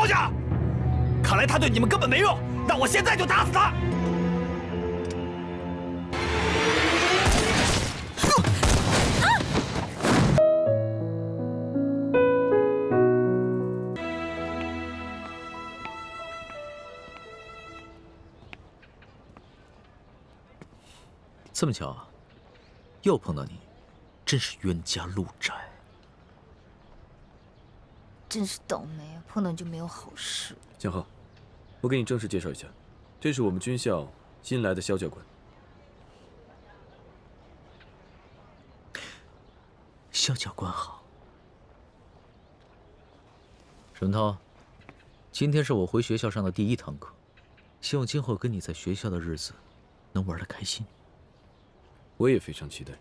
放下！看来他对你们根本没用，让我现在就打死他！这么巧啊，又碰到你，真是冤家路窄。真是倒霉，碰到你就没有好事。江浩，我给你正式介绍一下，这是我们军校新来的肖教官。肖教官好。沈文涛，今天是我回学校上的第1堂课，希望今后跟你在学校的日子能玩得开心。我也非常期待。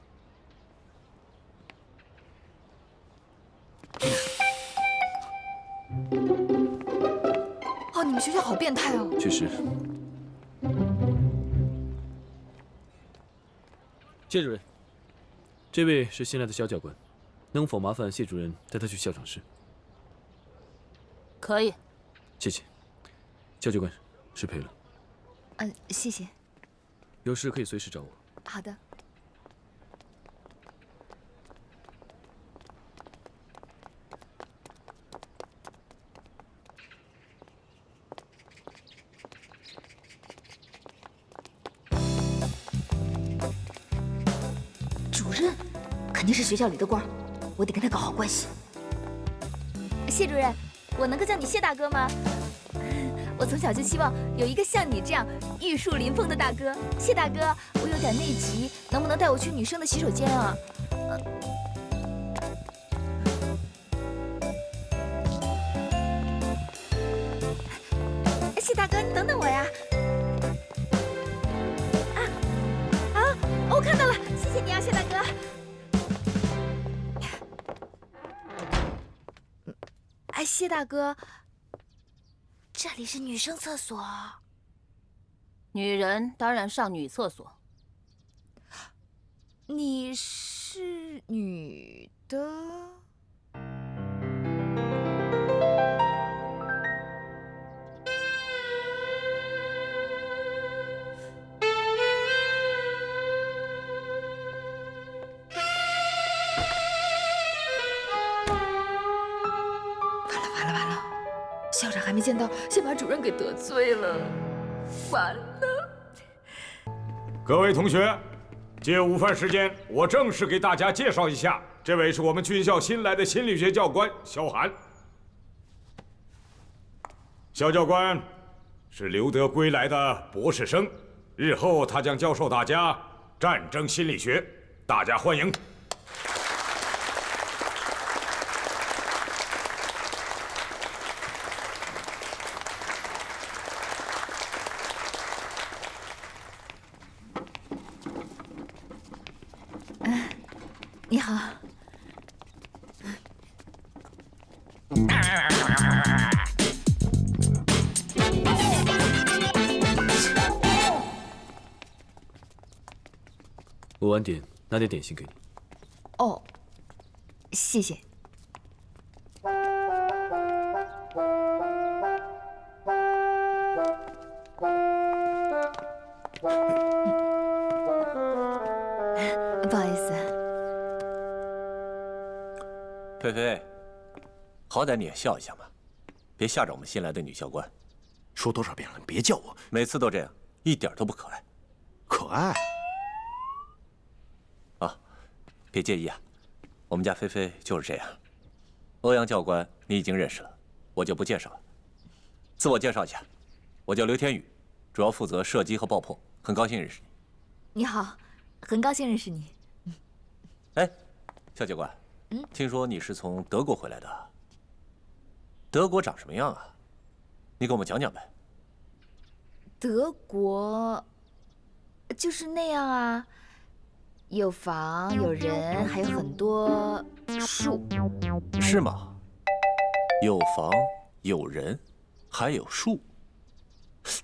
哦，你们学校好变态哦！确实。谢主任，这位是新来的肖教官，能否麻烦谢主任带他去校长室？可以。谢谢。肖教官，失陪了。谢谢。有事可以随时找我。好的。主任肯定是学校里的官，我得跟他搞好关系。谢主任，我能够叫你谢大哥吗？我从小就希望有一个像你这样玉树临风的大哥。谢大哥，我有点内急，能不能带我去女生的洗手间啊？谢大哥，你等等我呀！我看到了，谢谢你啊，谢大哥。谢大哥，这里是女生厕所。女人当然上女厕所。你是女的？完了，校长还没见到，先把主任给得罪了，完了。各位同学，借午饭时间，我正式给大家介绍一下，这位是我们军校新来的心理学教官肖寒。肖教官是留德归来的博士生，日后他将教授大家战争心理学，大家欢迎。你好。我晚点拿点点心给你。哦，谢谢。不好意思。菲菲，好歹你也笑一下嘛，别吓着我们新来的女教官。说多少遍了，别叫我，每次都这样，一点都不可爱。可爱。啊，别介意啊，我们家菲菲就是这样。欧阳教官你已经认识了，我就不介绍了。自我介绍一下，我叫刘天宇，主要负责射击和爆破，很高兴认识你。你好，很高兴认识你。哎，肖教官。听说你是从德国回来的，德国长什么样啊？你给我们讲讲呗。德国就是那样啊，有房有人，还有很多树。是吗？有房有人，还有树，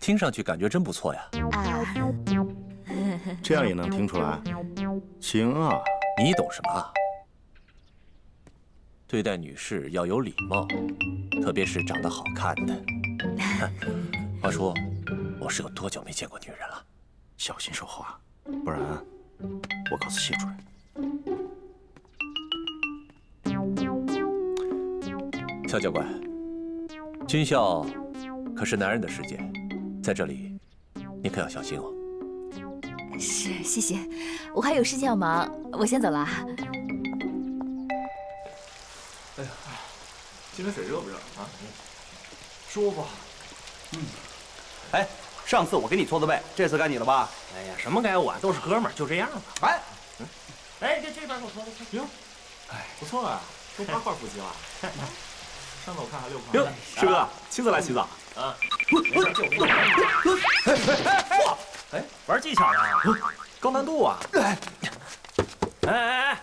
听上去感觉真不错呀。这样也能听出来？行啊。你懂什么啊？对待女士要有礼貌，特别是长得好看的。话说，我是有多久没见过女人了？小心说话，不然我告诉谢主任。肖教官，军校可是男人的世界，在这里你可要小心哦。是，谢谢。我还有事情要忙，我先走了。哎呀，今天水热不热啊？舒服。哎，上次我给你搓的背，这次该你了吧？哎呀，什么该我，都是哥们儿，就这样吧。哎，哎，这边给我搓的。哟，哎，不错啊，都8块腹肌了。上次我看还6块。哟，师哥，亲自来洗澡啊？没事，就我给你。哇，哎，玩技巧呢，高难度啊！哎，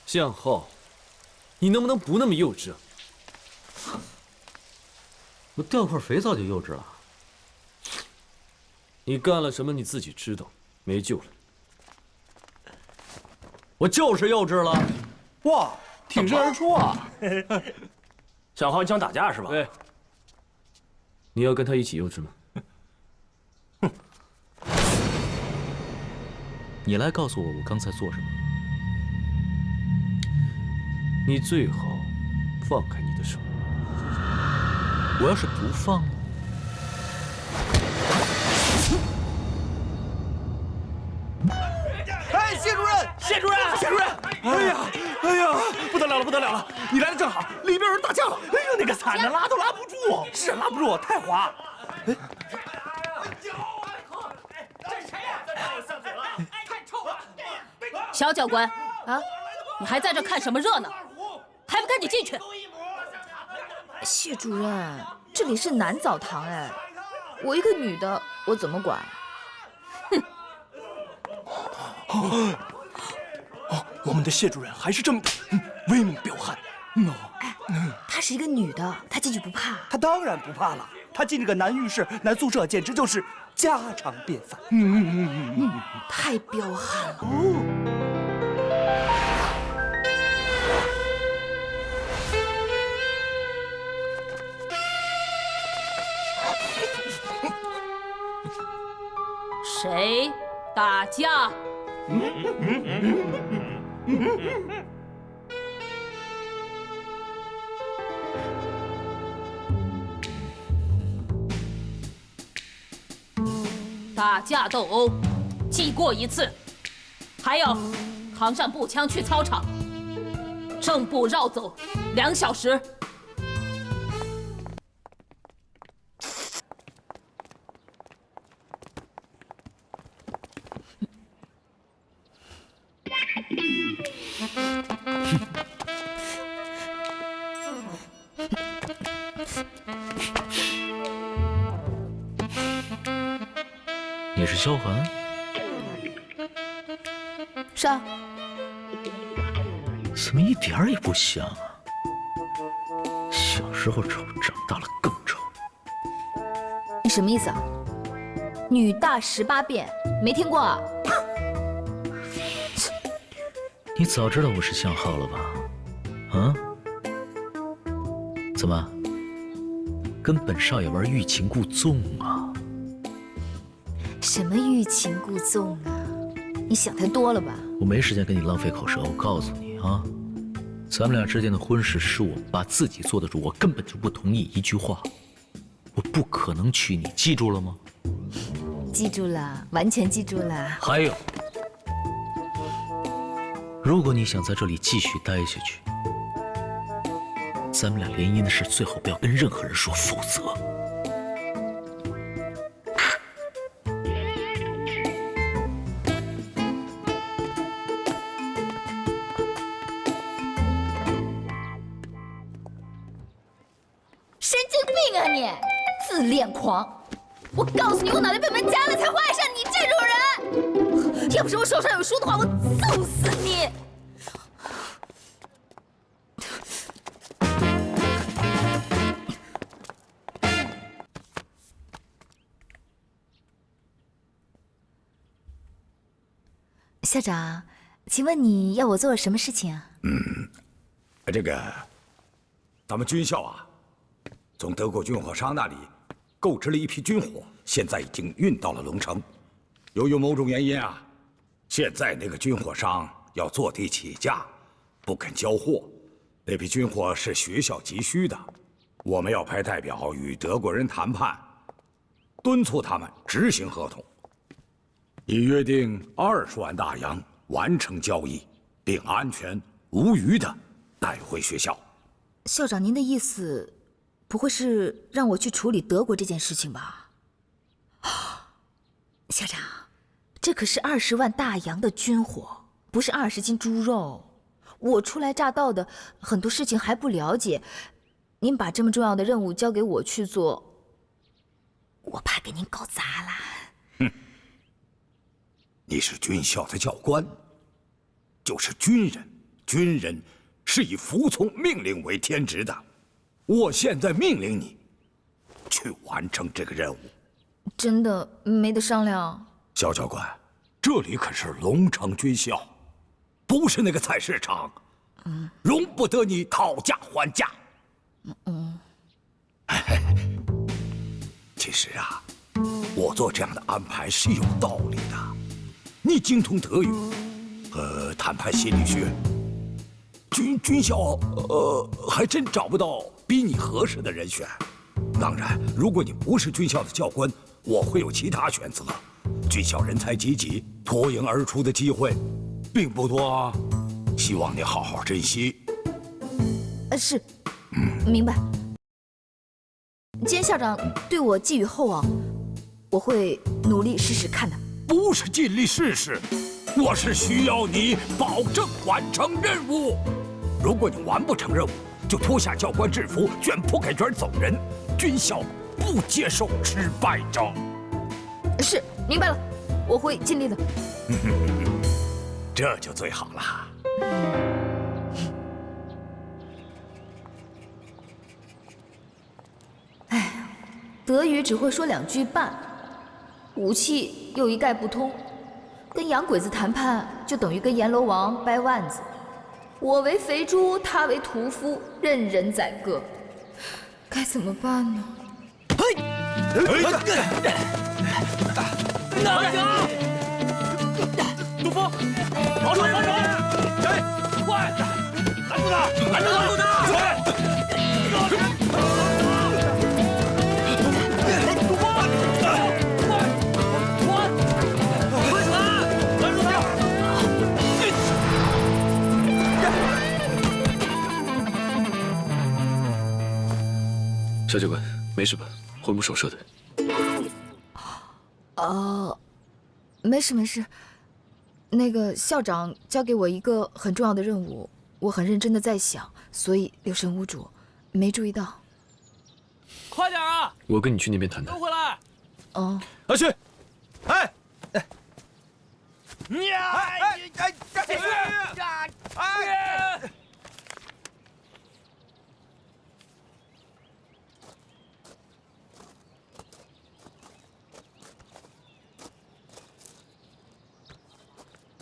向浩，你能不能不那么幼稚啊？我掉块肥皂就幼稚了？你干了什么你自己知道，没救了。我就是幼稚了。哇，挺身而出啊！向浩，你想打架是吧？哎，你要跟他一起幼稚吗？你来告诉我，我刚才做什么？你最好放开你的手。我要是不放呢？哎，谢主任，谢主任，谢主任！哎呀，不得了了，不得了了！你来的正好，里边有人打架了。哎呦，那个惨的，拉都拉不住，是拉不住，太滑。哎，小教官啊，你还在这看什么热闹？还不赶紧进去！谢主任，这里是男澡堂哎，我一个女的，我怎么管？我们的谢主任还是这么的威猛彪悍。哎，她是一个女的，她进去不怕？他当然不怕了，他进这个男浴室、男宿舍，简直就是家常便饭。太彪悍了。谁打架？打架斗殴，记过一次。还有，扛上步枪去操场，正步绕走2小时。你是萧寒？是啊。怎么一点儿也不像啊？小时候丑，长大了更丑。你什么意思啊？女大18变，没听过啊？你早知道我是向浩了吧？啊？怎么，跟本少爷玩欲擒故纵啊？什么欲擒故纵啊？你想太多了吧？我没时间跟你浪费口舌，我告诉你啊，咱们俩之间的婚事是我爸自己做的主，我根本就不同意一句话，我不可能娶你，记住了吗？记住了，完全记住了。还有，如果你想在这里继续待下去，咱们俩联姻的事最好不要跟任何人说，否则。神经病啊你！自恋狂！我告诉你，我脑袋被门夹了才会爱上你这种人。要不是我手上有书的话，我揍死你！校长，请问你要我做什么事情啊？这个，咱们军校啊，从德国军火商那里购置了一批军火，现在已经运到了龙城。由于某种原因啊，现在那个军火商要坐地起价，不肯交货。那批军火是学校急需的，我们要派代表与德国人谈判，敦促他们执行合同，已约定20万大洋完成交易，并安全无虞地带回学校。校长，您的意思不会是让我去处理德国这件事情吧？校长，这可是20万大洋的军火，不是20斤猪肉。我初来乍到的，很多事情还不了解。您把这么重要的任务交给我去做，我怕给您搞砸了。哼，你是军校的教官，就是军人，军人是以服从命令为天职的。我现在命令你，去完成这个任务。真的没得商量。肖教官，这里可是龙城军校，不是那个菜市场，容不得你讨价还价。其实啊，我做这样的安排是有道理的。你精通德语和谈判心理学，军校还真找不到比你合适的人选。当然，如果你不是军校的教官，我会有其他选择。军校人才济济，脱颖而出的机会并不多啊，希望你好好珍惜。是，明白。既然校长对我寄予厚望，我会努力试试看的。不是尽力试试，我是需要你保证完成任务。如果你完不成任务，就脱下教官制服，卷铺盖卷走人。军校不接受失败者。是，明白了，我会尽力的。这就最好了。哎，德语只会说2句半，武器又一概不通，跟洋鬼子谈判就等于跟阎罗王掰腕子。我为肥猪，他为屠夫，任人宰割，该怎么办呢？杜峰，保守，谁？快，拦住他！拦住他！杜峰，快，快闪！拦住他！肖教官，没事吧？魂不守舍的。没事没事。那个校长交给我一个很重要的任务，我很认真的在想，所以留神无主，没注意到。快点啊！我跟你去那边谈谈。都回来！哦，阿旭，哎，你哎，继续！哎！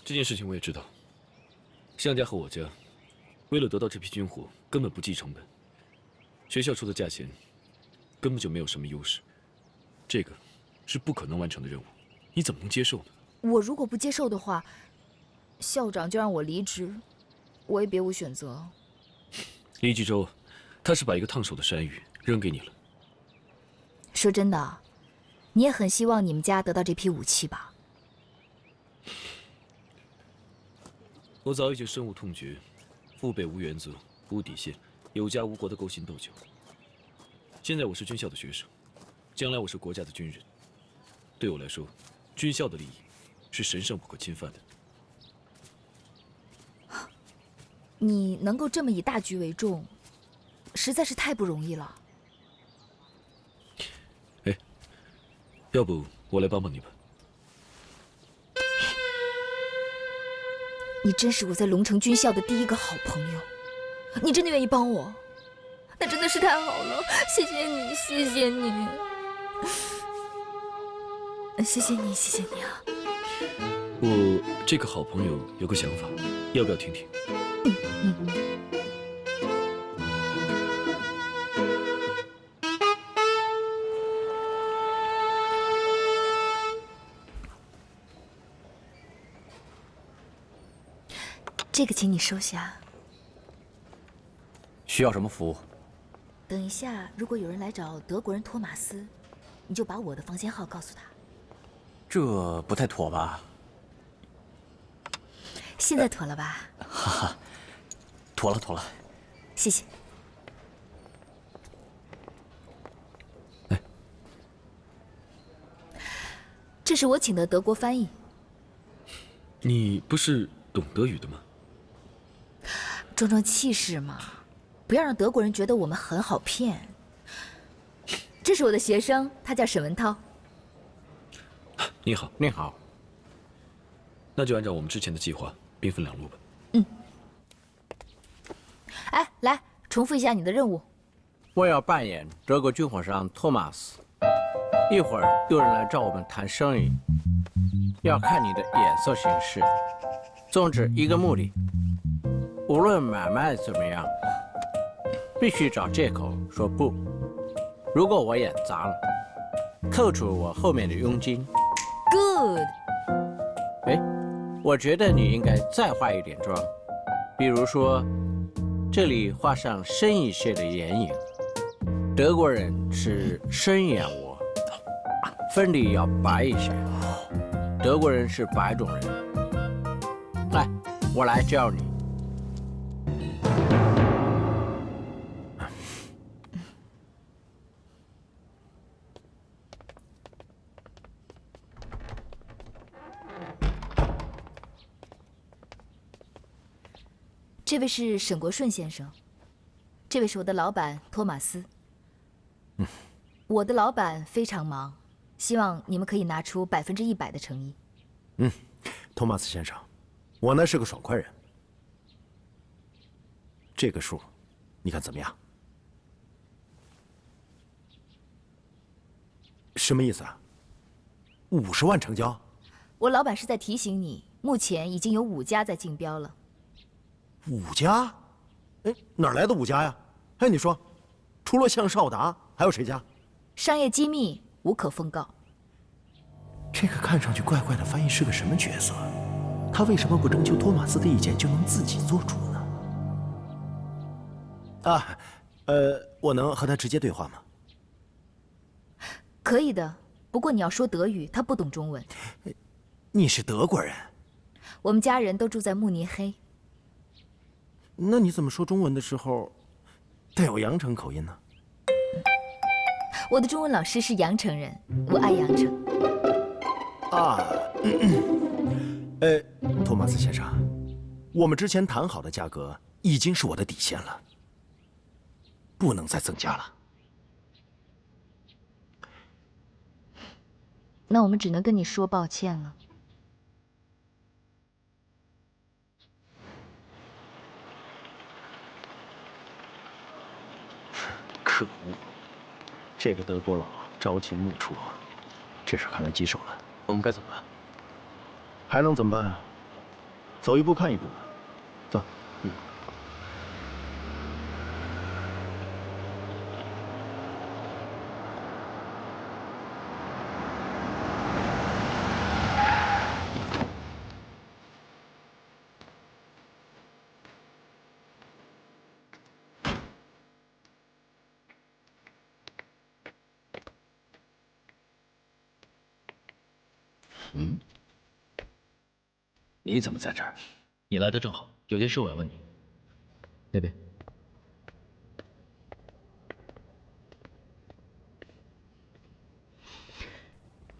这件事情我也知道，向家和我家为了得到这批军火，根本不计成本，学校出的价钱根本就没有什么优势，这个是不可能完成的任务，你怎么能接受呢？我如果不接受的话，校长就让我离职，我也别无选择。李继周，他是把一个烫手的山芋扔给你了。说真的，你也很希望你们家得到这批武器吧？我早已经深恶痛绝，父辈无原则、无底线、有家无国的勾心斗角。现在我是军校的学生，将来我是国家的军人。对我来说，军校的利益是神圣不可侵犯的。你能够这么以大局为重，实在是太不容易了。哎，要不我来帮帮你吧？你真是我在龙城军校的第一个好朋友，你真的愿意帮我，那真的是太好了，谢谢你，谢谢你，谢谢你，谢谢你啊！我这个好朋友有个想法，要不要听听？这个请你收下。需要什么服务？等一下，如果有人来找德国人托马斯，你就把我的房间号告诉他。这不太妥吧？现在妥了吧？哈哈，妥了，妥了。谢谢。这是我请的德国翻译。你不是懂德语的吗？装装气势嘛，不要让德国人觉得我们很好骗。这是我的学生，他叫沈文涛。你好，你好。那就按照我们之前的计划，兵分两路吧。哎，来重复一下你的任务。我要扮演德国军火商托马斯。一会儿有人来找我们谈生意，要看你的眼色行事。总之一个目的，无论买卖怎么样，必须找借口说不。如果我演砸了，扣除我后面的佣金。Good。哎，我觉得你应该再化一点妆，比如说，这里画上深一些的眼影。德国人是深眼窝，粉底要白一些。德国人是白种人。来，我来教你。这位是沈国顺先生，这位是我的老板托马斯。我的老板非常忙，希望你们可以拿出100%的诚意。托马斯先生，我呢是个爽快人，这个数，你看怎么样？什么意思啊？50万成交？我老板是在提醒你，目前已经有5家在竞标了。5家？哎，哪来的5家呀？哎，你说，除了向少达，还有谁家？商业机密无可奉告。这个看上去怪怪的翻译是个什么角色？他为什么不征求托马斯的意见就能自己做主呢？啊，我能和他直接对话吗？可以的，不过你要说德语，他不懂中文。你是德国人？我们家人都住在慕尼黑。那你怎么说中文的时候带有阳城口音呢？我的中文老师是阳城人，我爱阳城。啊，托马斯先生，我们之前谈好的价格已经是我的底线了，不能再增加了。那我们只能跟你说抱歉了。可恶，这个德国佬朝秦暮楚，这事看来棘手了。我们该怎么办？还能怎么办啊？走一步看一步。走。你怎么在这儿？你来的正好，有件事我要问你。那边。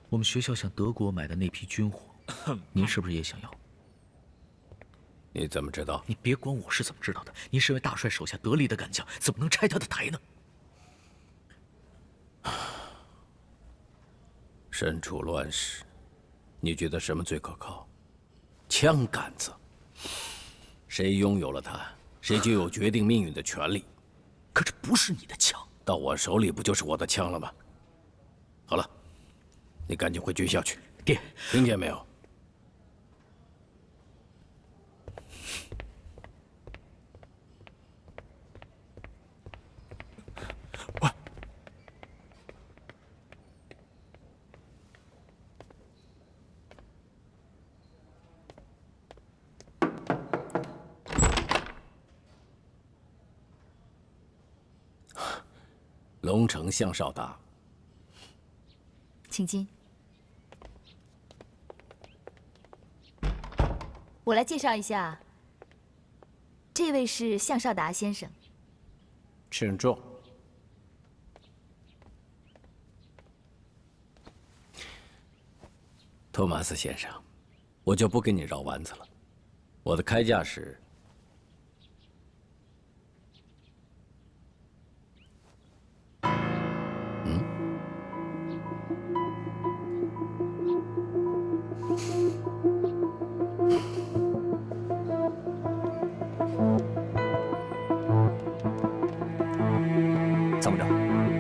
我们学校向德国买的那批军火，您是不是也想要？你怎么知道？你别管我是怎么知道的。您身为大帅手下得力的干将，怎么能拆他的台呢？身处乱世，你觉得什么最可靠？枪杆子。谁拥有了它，谁就有决定命运的权利。可这不是你的枪，到我手里不就是我的枪了吗？好了，你赶紧回军校去。爹，听见没有？龙城向少达，请进。我来介绍一下，这位是向少达先生。请坐。托马斯先生，我就不跟你绕弯子了。我的开价是参谋长，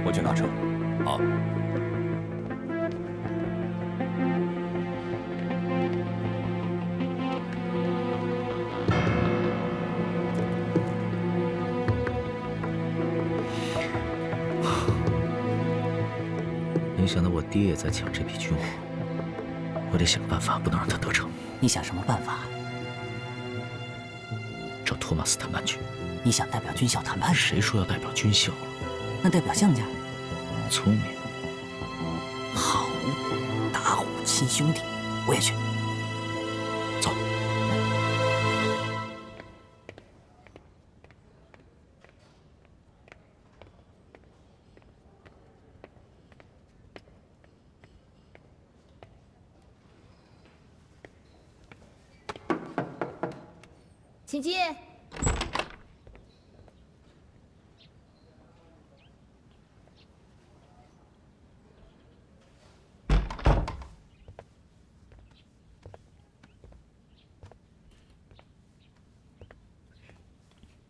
我去拿车。好。没想到我爹也在抢这批军火，我得想个办法，不能让他得逞。你想什么办法？找托马斯谈判去。你想代表军校谈判？谁说要代表军校了？那代表项家。聪明。好，打虎亲兄弟，我也去。走。请进。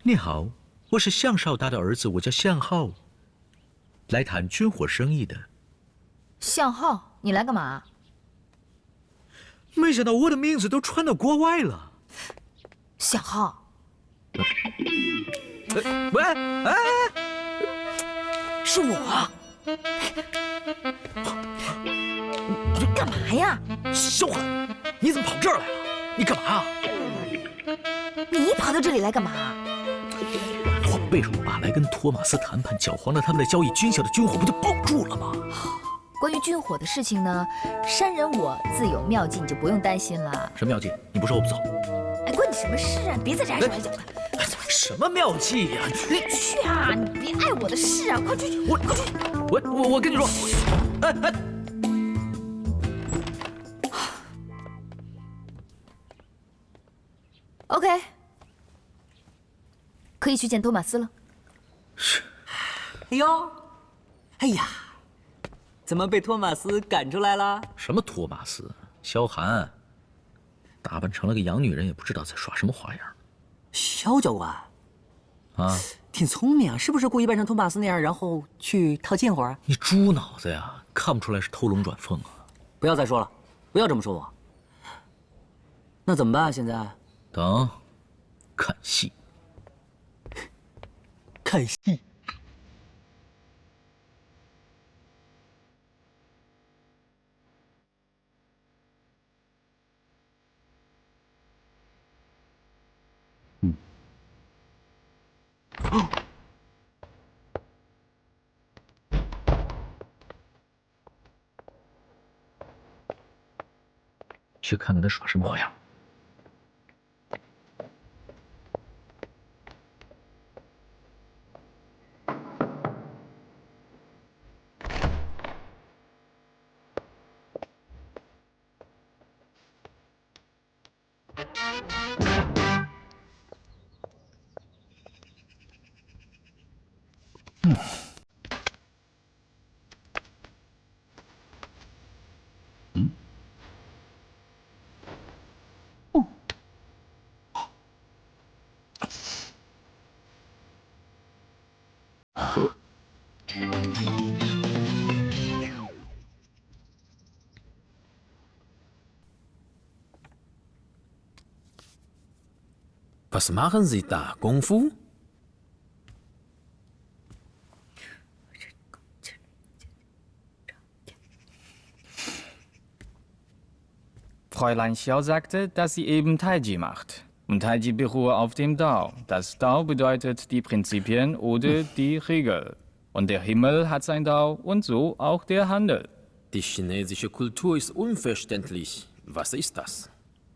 你好，我是向少达的儿子，我叫向浩，来谈军火生意的。向浩，你来干嘛？没想到我的名字都传到国外了。向浩，喂，哎，是我。你干嘛呀？小狠，你怎么跑这儿来了？你干嘛？你跑到这里来干嘛？我背着马来跟托马斯谈判，搅黄了他们的交易，军校的军火不就保住了吗？关于军火的事情呢，山人我自有妙计，你就不用担心了。什么妙计？你不说我不走。哎，关你什么事啊？别在这碍手碍脚的。什么妙计呀？你去啊！你别碍我的事啊！快去！快去！我跟你说，哎。OK， 可以去见托马斯了。是。哎呦，哎呀，怎么被托马斯赶出来了？什么托马斯？萧寒，打扮成了个洋女人，也不知道在耍什么花样。萧教官，啊，挺聪明啊，是不是故意扮成托马斯那样，然后去套近乎？你猪脑子呀，看不出来是偷龙转凤啊！不要再说了，不要这么说我。那怎么办啊？现在？等，看戏。看戏。去看看他耍什么花样。Was machen Sie da? Kung Fu? Fräulein Xiao sagte, dass sie eben Taiji macht. Und Taiji beruhe auf dem Dao. Das Dao bedeutet die Prinzipien oder die Regel. Und der Himmel hat sein Tau und so auch der Handel. Die chinesische Kultur ist unverständlich. Was ist das?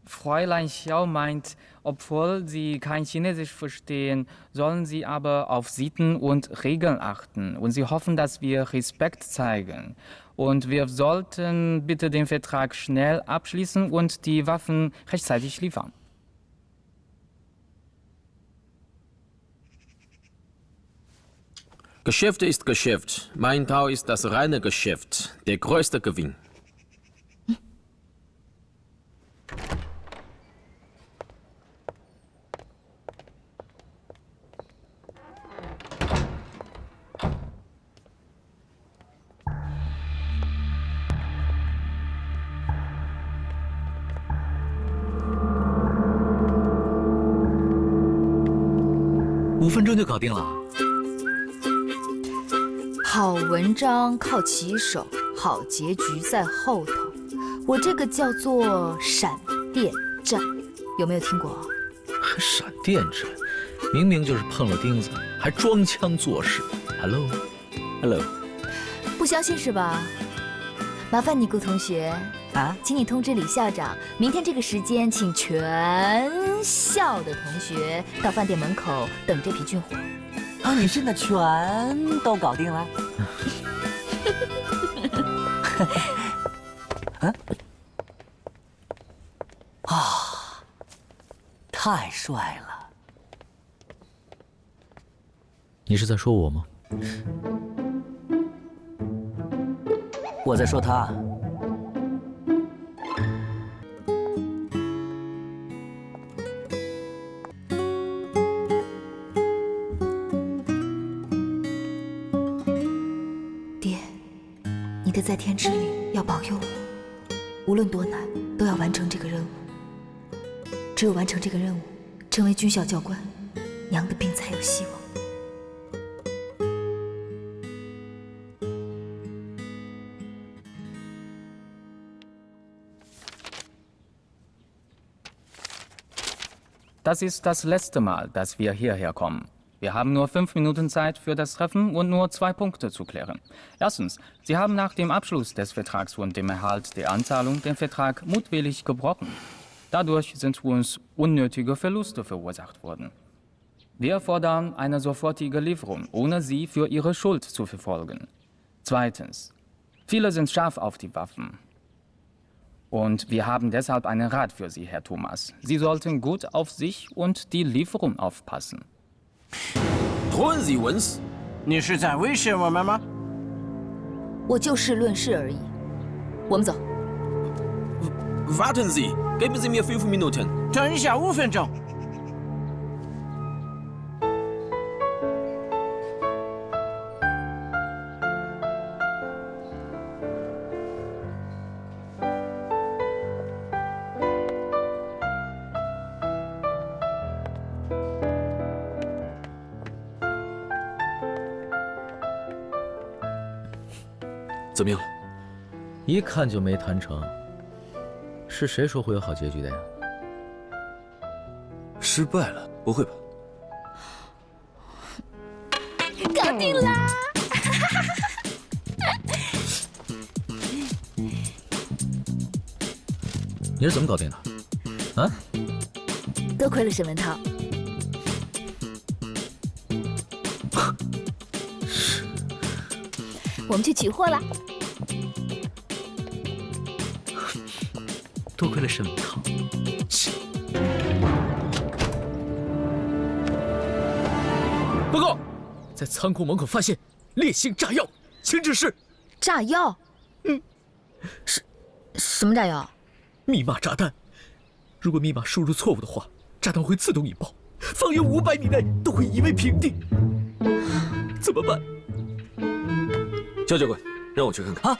Fräulein Xiao meint, obwohl Sie kein Chinesisch verstehen, sollen Sie aber auf Sitten und Regeln achten. Und Sie hoffen, dass wir Respekt zeigen. Und wir sollten bitte den Vertrag schnell abschließen und die Waffen rechtzeitig liefern. Geschäft ist Geschäft. Mein Tau ist das reine Geschäft. Der größte Gewinn.5分钟就搞定了。好文章靠起手，好结局在后头。我这个叫做闪电战，有没有听过？还闪电战，明明就是碰了钉子，还装腔作势。Hello， 不相信是吧？麻烦你顾同学啊，请你通知李校长，明天这个时间，请全校的同学到饭店门口等这批军火。啊，你真的全都搞定了？太帅了！你是在说我吗？我在说他。爹，你的在天池里要保佑我，无论多难，都要完成这个任务。只有完成这个任务，成为军校教官，娘的病才有希望。Das ist das letzte Mal, dass wir hierher kommen. Wir haben nur 5 Minuten Zeit für das Treffen und nur 2 Punkte zu klären. Erstens, Sie haben nach dem Abschluss des Vertrags und dem Erhalt der Anzahlung den Vertrag mutwillig gebrochen. Dadurch sind uns unnötige Verluste verursacht worden. Wir fordern eine sofortige Lieferung, ohne Sie für Ihre Schuld zu verfolgen. Zweitens, viele sind scharf auf die Waffen. Und wir haben deshalb einen Rat für Sie, Herr Thomas. Sie sollten gut auf sich und die Lieferung aufpassen. Drohen Sie uns? 你是在威胁我们吗？我就事论事而已。我们走。Warten Sie, geben Sie mir 5 Minuten. 等一下5分钟。怎么样？一看就没谈成。是谁说会有好结局的呀？失败了？不会吧？搞定啦！你是怎么搞定的？啊？多亏了沈文涛。我们去取货啦！多亏了沈文涛。报告，在仓库门口发现烈性炸药，请指示。炸药？什么炸药？密码炸弹。如果密码输入错误的话，炸弹会自动引爆，方圆500米内都会夷为平地。怎么办？肖教官，让我去看看。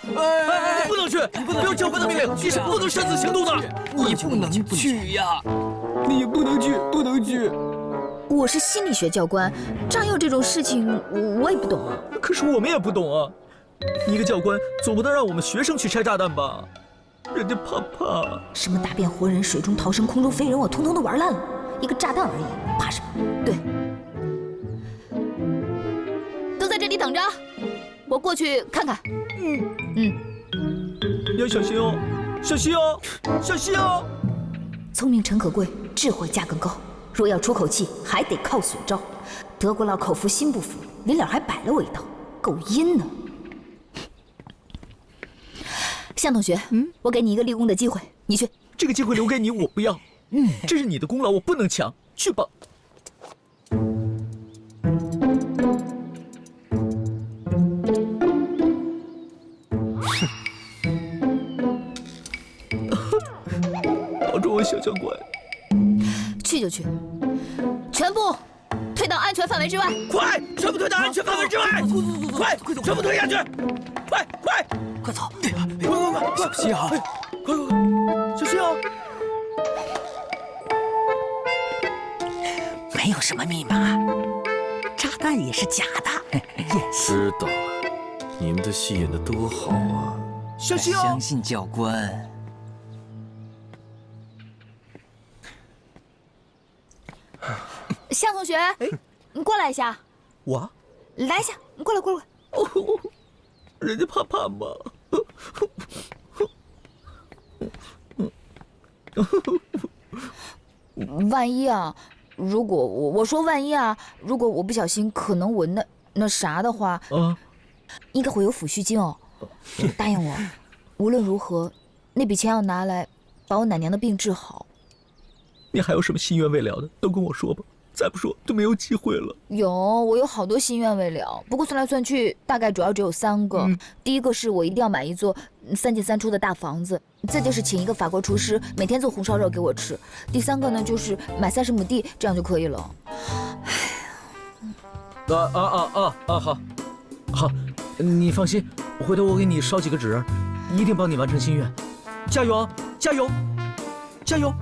不能去！没有教官的命令，你是不能擅自行动的。你不能去呀！你不能去，不能去。我是心理学教官，炸药这种事情我也不懂啊。可是我们也不懂啊。你一个教官，总不能让我们学生去拆炸弹吧？人家怕。什么大变活人、水中逃生、空中飞人，我通通都玩烂了。一个炸弹而已，怕什么？对，都在这里等着。我过去看看。你要小心哦，小心哦，小心哦！聪明诚可贵，智慧价更高。若要出口气，还得靠损招。德国佬口服心不服，临了还摆了我一道，够阴呢。向同学，我给你一个立功的机会，你去。这个机会留给你，我不要。这是你的功劳，我不能抢。去吧。保重我小教官。去就去，全部退到安全范围之外。快，全部退到安全范围之外！快，全部退下去！快，快走！快！小心啊！快！小心啊！没有什么密码，炸弹也是假的。演戏。知道了，你们的戏演得多好啊！小心啊！相信教官。向同学，你过来一下。我？来一下，你过来。人家怕怕吗？万一啊，如果我说万一啊，如果我不小心可能闻那啥的话，应该会有抚恤金哦。答应我，无论如何，那笔钱要拿来把我奶娘的病治好。你还有什么心愿未了的，都跟我说吧。再不说就没有机会了。我有好多心愿未了，不过算来算去，大概主要只有3个。第一个是我一定要买一座3进3出的大房子，再就是请一个法国厨师每天做红烧肉给我吃。第3个呢，就是买30亩地，这样就可以了。好，你放心，回头我给你烧几个纸，一定帮你完成心愿。加油啊！加油！加油！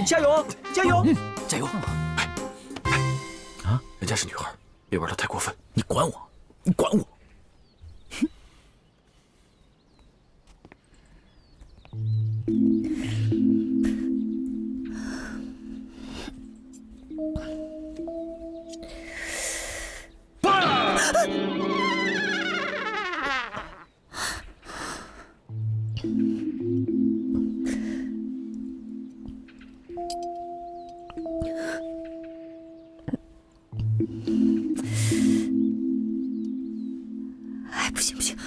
加油！加油！加油！啊！人家是女孩，别玩得太过分。你管我！你管我！不行！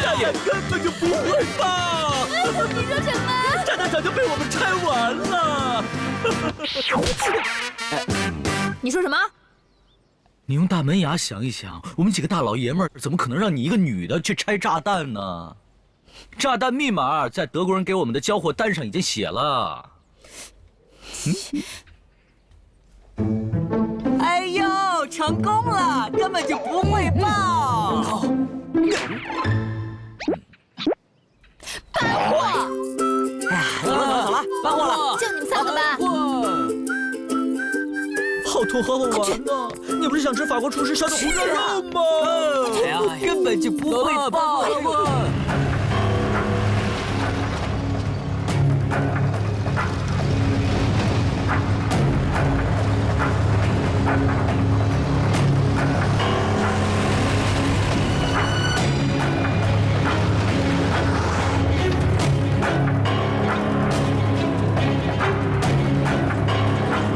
大爷根本就不会放！你说什么？炸弹早就被我们拆完了。你说什么？你用大门牙想一想，我们几个大老爷们儿怎么可能让你一个女的去拆炸弹呢？炸弹密码在德国人给我们的交货单上已经写了。哎呦，成功了，根本就不会爆！搬货！哎呀，走了，搬货了！就你们3个搬。好痛，好好玩呢！你不是想吃法国厨师烧的红烧肉吗？哎呀，根本就不会爆！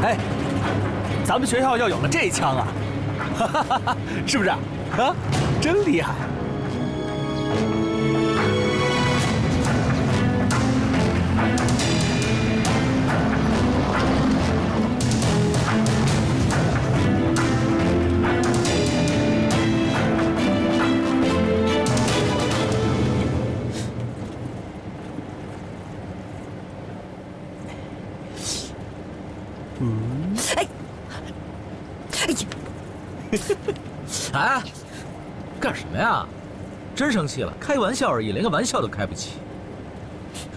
哎，咱们学校要有了这枪啊，是不是啊？真厉害！哎呀！哎，干什么呀？真生气了？开玩笑而已，连个玩笑都开不起，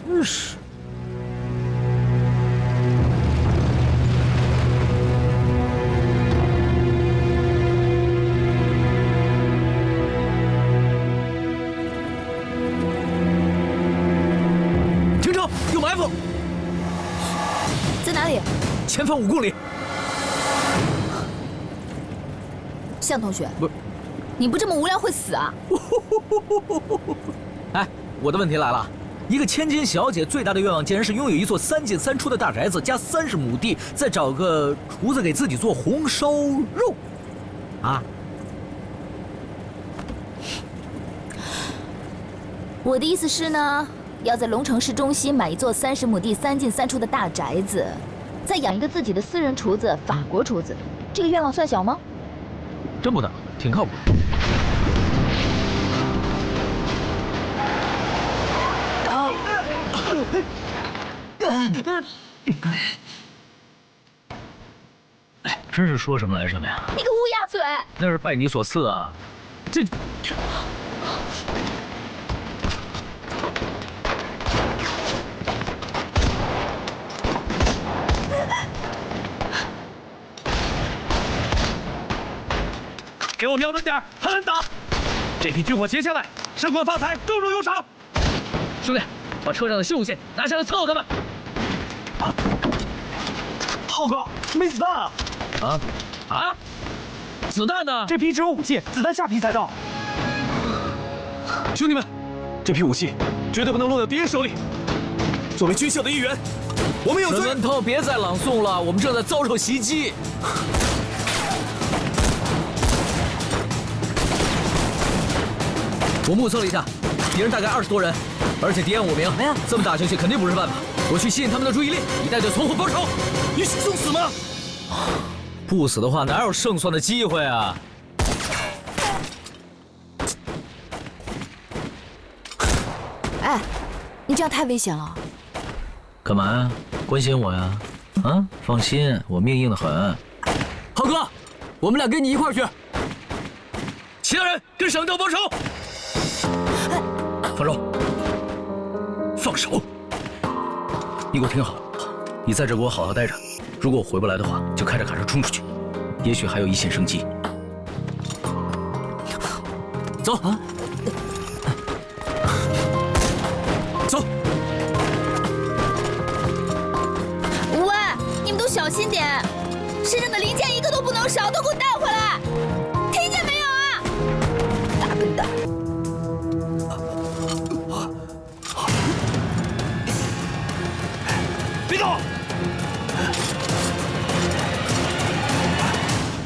真是。停车！有埋伏！在哪里？前方5公里。向同学，不，你不这么无聊会死啊！哎，我的问题来了，一个千金小姐最大的愿望竟然是拥有一座3进3出的大宅子，加30亩地，再找个厨子给自己做红烧肉，啊？我的意思是呢，要在龙城市中心买一座30亩地、3进3出的大宅子，再养一个自己的私人厨子，法国厨子，这个愿望算小吗？真不大，挺靠谱。哎，真是说什么来什么呀！你个乌鸦嘴！那是拜你所赐啊，这。给我瞄准点，狠狠打！这批军火截下来，升官发财，重重有赏。兄弟，把车上的信物线拿下来伺候他们。浩哥，没子弹啊！啊？子弹呢？这批只有武器，子弹下批才到。兄弟们，这批武器绝对不能落到敌人手里。作为军校的一员，我们有罪。沈文涛，别再朗诵了，我们正在遭受袭击。我目测了一下，敌人大概20多人，而且敌人5名。没有，这么打下去肯定不是办法。我去吸引他们的注意力，以带队从后包抄。你是送死吗？不死的话，哪有胜算的机会啊？哎，你这样太危险了。干嘛呀？关心我呀？啊，放心，我命硬得很。浩哥，我们俩跟你一块儿去。其他人跟省政报仇。放手！放手！你给我听好，你在这给我好好待着。如果我回不来的话，就开着卡车冲出去，也许还有一线生机。走啊！走！喂，你们都小心点，身上的零件一个都不能少，都给我带回来，听见没有啊？大笨蛋！别动！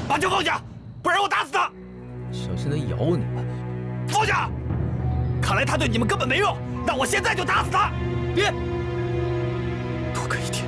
把枪放下，不然我打死他！小心他咬你！放下！看来他对你们根本没用，那我现在就打死他！别！多隔一天。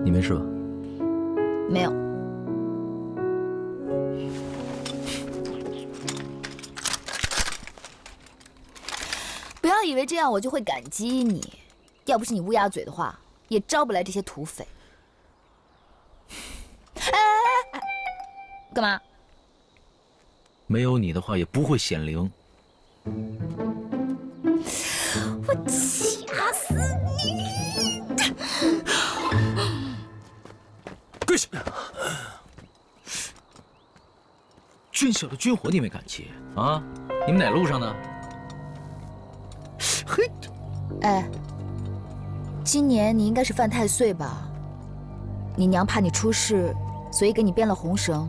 你没事吧？没有。不要以为这样我就会感激你，要不是你乌鸦嘴的话，也招不来这些土匪。哎，干嘛？没有你的话，也不会显灵。我掐死你！跪下！军校的军火你没敢接啊？你们哪路上呢？嘿，哎，今年你应该是犯太岁吧？你娘怕你出事，所以给你编了红绳。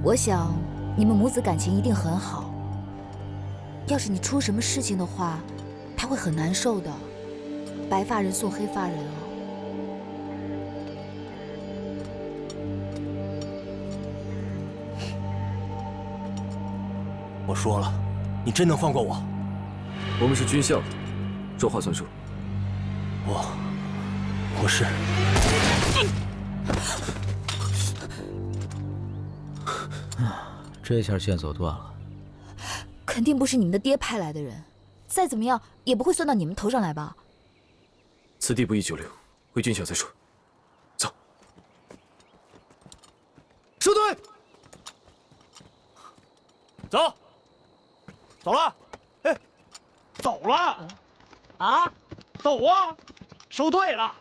我想你们母子感情一定很好。要是你出什么事情的话，他会很难受的。白发人送黑发人哦。我说了，你真能放过我？我们是军校的，说话算数。我是。这下线索断了。肯定不是你们的爹派来的人，再怎么样也不会算到你们头上来吧？此地不宜久留，回军校再说。走。收队。走。走了。哎，走了。啊？走啊！收队了。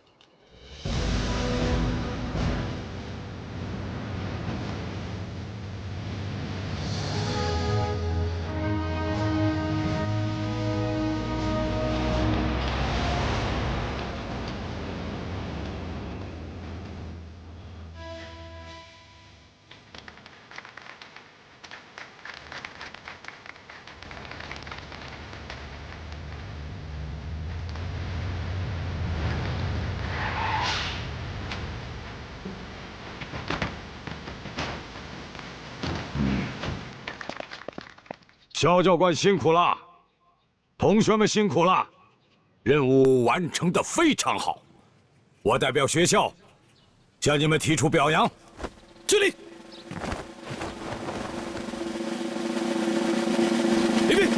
肖教官辛苦了，同学们辛苦了，任务完成的非常好，我代表学校向你们提出表扬，敬礼。礼毕。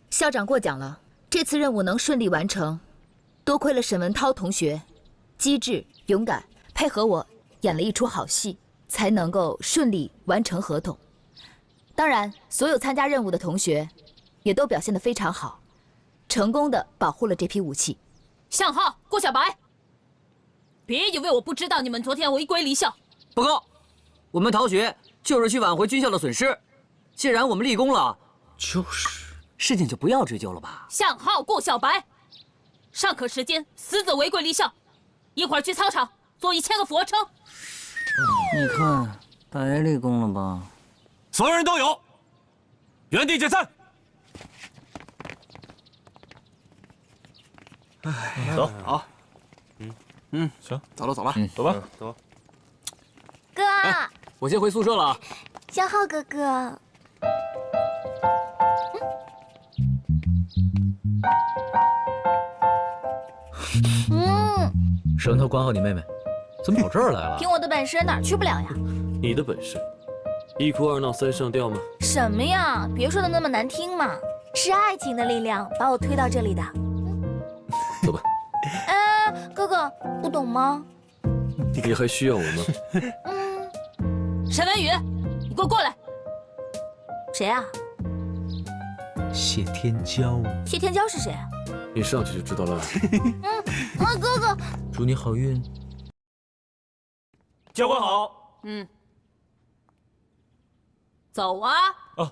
校长过奖了，这次任务能顺利完成，多亏了沈文涛同学机智勇敢，配合我演了一出好戏，才能够顺利完成合同。当然，所有参加任务的同学也都表现得非常好，成功的保护了这批武器。向浩、郭小白，别以为我不知道你们昨天违规离校。报告，我们逃学就是去挽回军校的损失，既然我们立功了，事情就不要追究了吧。向浩、郭小白，上课时间私自违规离校，一会儿去操场做1000个俯卧撑。你看，白立功了吧？所有人都有，原地解散。走，好。行，走了，走了，走吧，走。哥，我先回宿舍了啊。向浩哥哥。沈文涛管好你妹妹，怎么跑这儿来了？凭我的本事哪儿去不了呀？你的本事，一哭二闹三上吊吗？什么呀？别说的那么难听嘛，是爱情的力量把我推到这里的。走吧。哎，哥哥，不懂吗？你还需要我吗？沈文宇，你给我过来。谁啊？谢天骄。谢天骄是谁啊？你上去就知道了。哥哥，祝你好运。教官好。走啊！啊。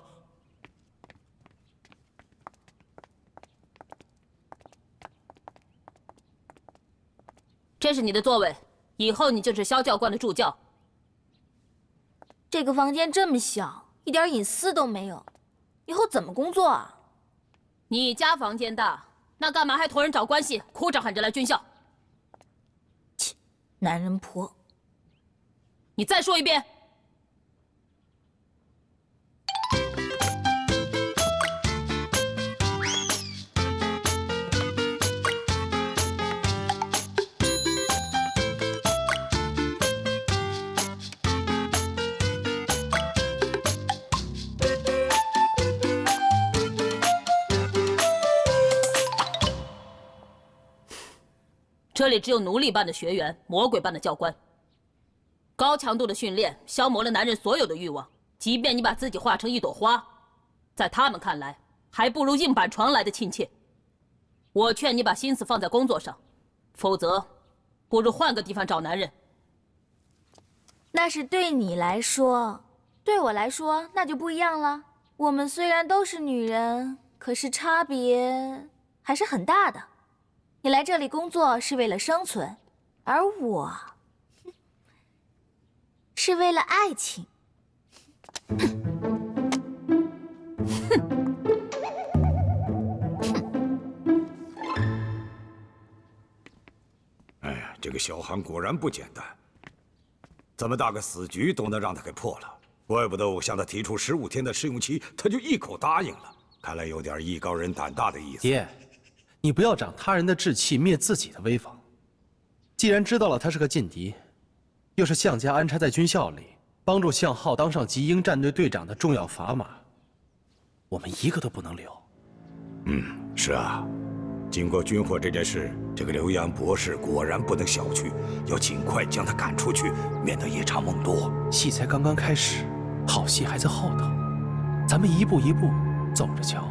这是你的座位，以后你就是肖教官的助教。这个房间这么小，一点隐私都没有，以后怎么工作啊？你家房间大，那干嘛还托人找关系，哭着喊着来军校？切，男人婆！你再说一遍。这里只有奴隶般的学员，魔鬼般的教官。高强度的训练消磨了男人所有的欲望，即便你把自己化成一朵花，在他们看来，还不如硬板床来的亲切。我劝你把心思放在工作上，否则，不如换个地方找男人。那是对你来说，对我来说那就不一样了。我们虽然都是女人，可是差别还是很大的。你来这里工作是为了生存，而我是是为了爱情。哎呀，这个小韩果然不简单，这么大个死局都能让他给破了，怪不得我向他提出15天的试用期，他就一口答应了。看来有点艺高人胆大的意思。爹，你不要长他人的志气，灭自己的威风。既然知道了他是个劲敌，又是项家安插在军校里，帮助项浩当上极鹰战队队长的重要砝码，我们一个都不能留。是啊。经过军火这件事，这个刘洋博士果然不能小觑，要尽快将他赶出去，免得夜长梦多。戏才刚刚开始，好戏还在后头，咱们一步一步走着瞧。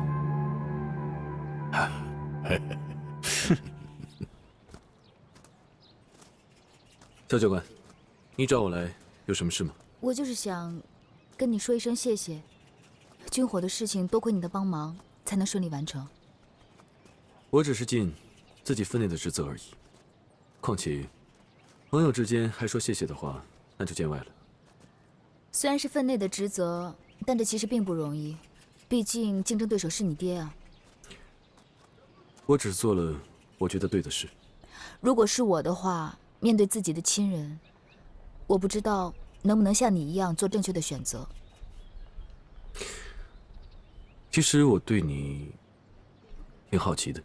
肖教官，你找我来有什么事吗？我就是想跟你说一声谢谢，军火的事情多亏你的帮忙，才能顺利完成。我只是尽自己分内的职责而已。况且，朋友之间还说谢谢的话，那就见外了。虽然是分内的职责，但这其实并不容易，毕竟竞争对手是你爹啊。我只做了我觉得对的事。如果是我的话，面对自己的亲人，我不知道能不能像你一样做正确的选择。其实我对你挺好奇的。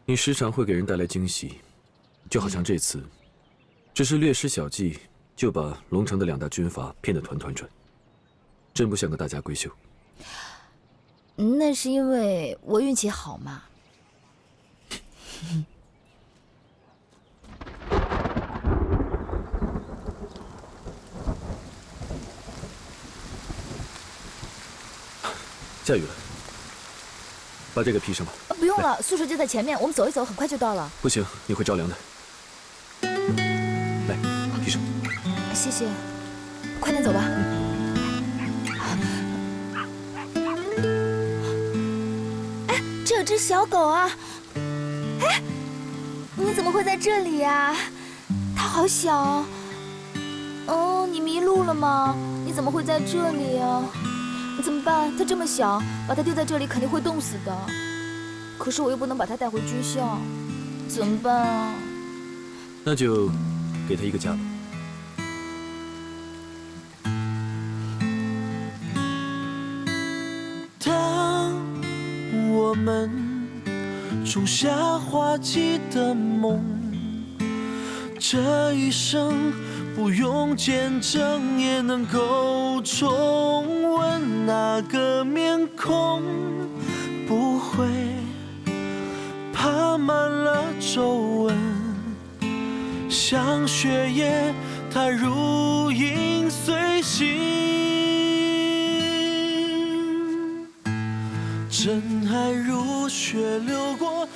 你时常会给人带来惊喜，就好像这次，只是略施小计，就把龙城的2大军阀骗得团团转，真不像个大家闺秀。那是因为我运气好嘛。下雨了，把这个披上吧。不用了，宿舍就在前面，我们走一走，很快就到了。不行，你会着凉的。来，披上。谢谢，快点走吧。哎，这有只小狗啊！哎，你怎么会在这里呀？它好小。哦，你迷路了吗？你怎么会在这里啊？怎么办？它这么小，把它丢在这里肯定会冻死的。可是我又不能把它带回军校，怎么办啊？那就给它一个家吧。当我们种下花季的梦，这一生不用见证也能够重温那个面孔，不会爬满了皱纹，像血液它如影随形，真爱如血流过。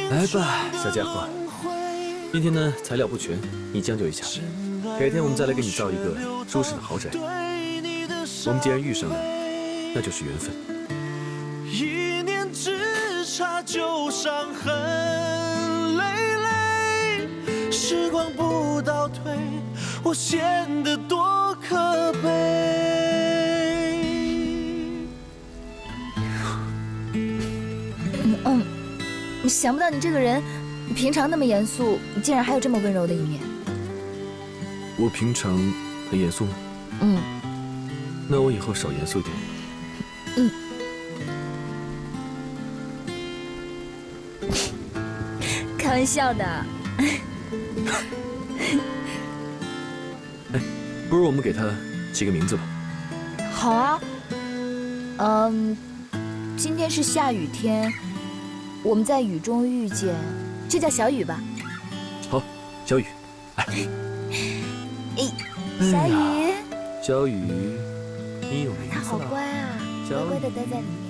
来吧，小家伙，今天呢材料不全，你将就一下，改天我们再来给你造一个舒适的豪宅。我们既然遇上了，那就是缘分。一念之差就伤痕累累，时光不倒退，我显得多可悲。想不到你这个人，平常那么严肃，竟然还有这么温柔的一面。我平常很严肃吗？那我以后少严肃一点。开玩笑的。哎，不如我们给他起个名字吧。好啊。今天是下雨天，我们在雨中遇见，就叫小雨吧。好，小雨，来。小雨，小雨，你有名字了。他好乖啊，乖乖的待在里面。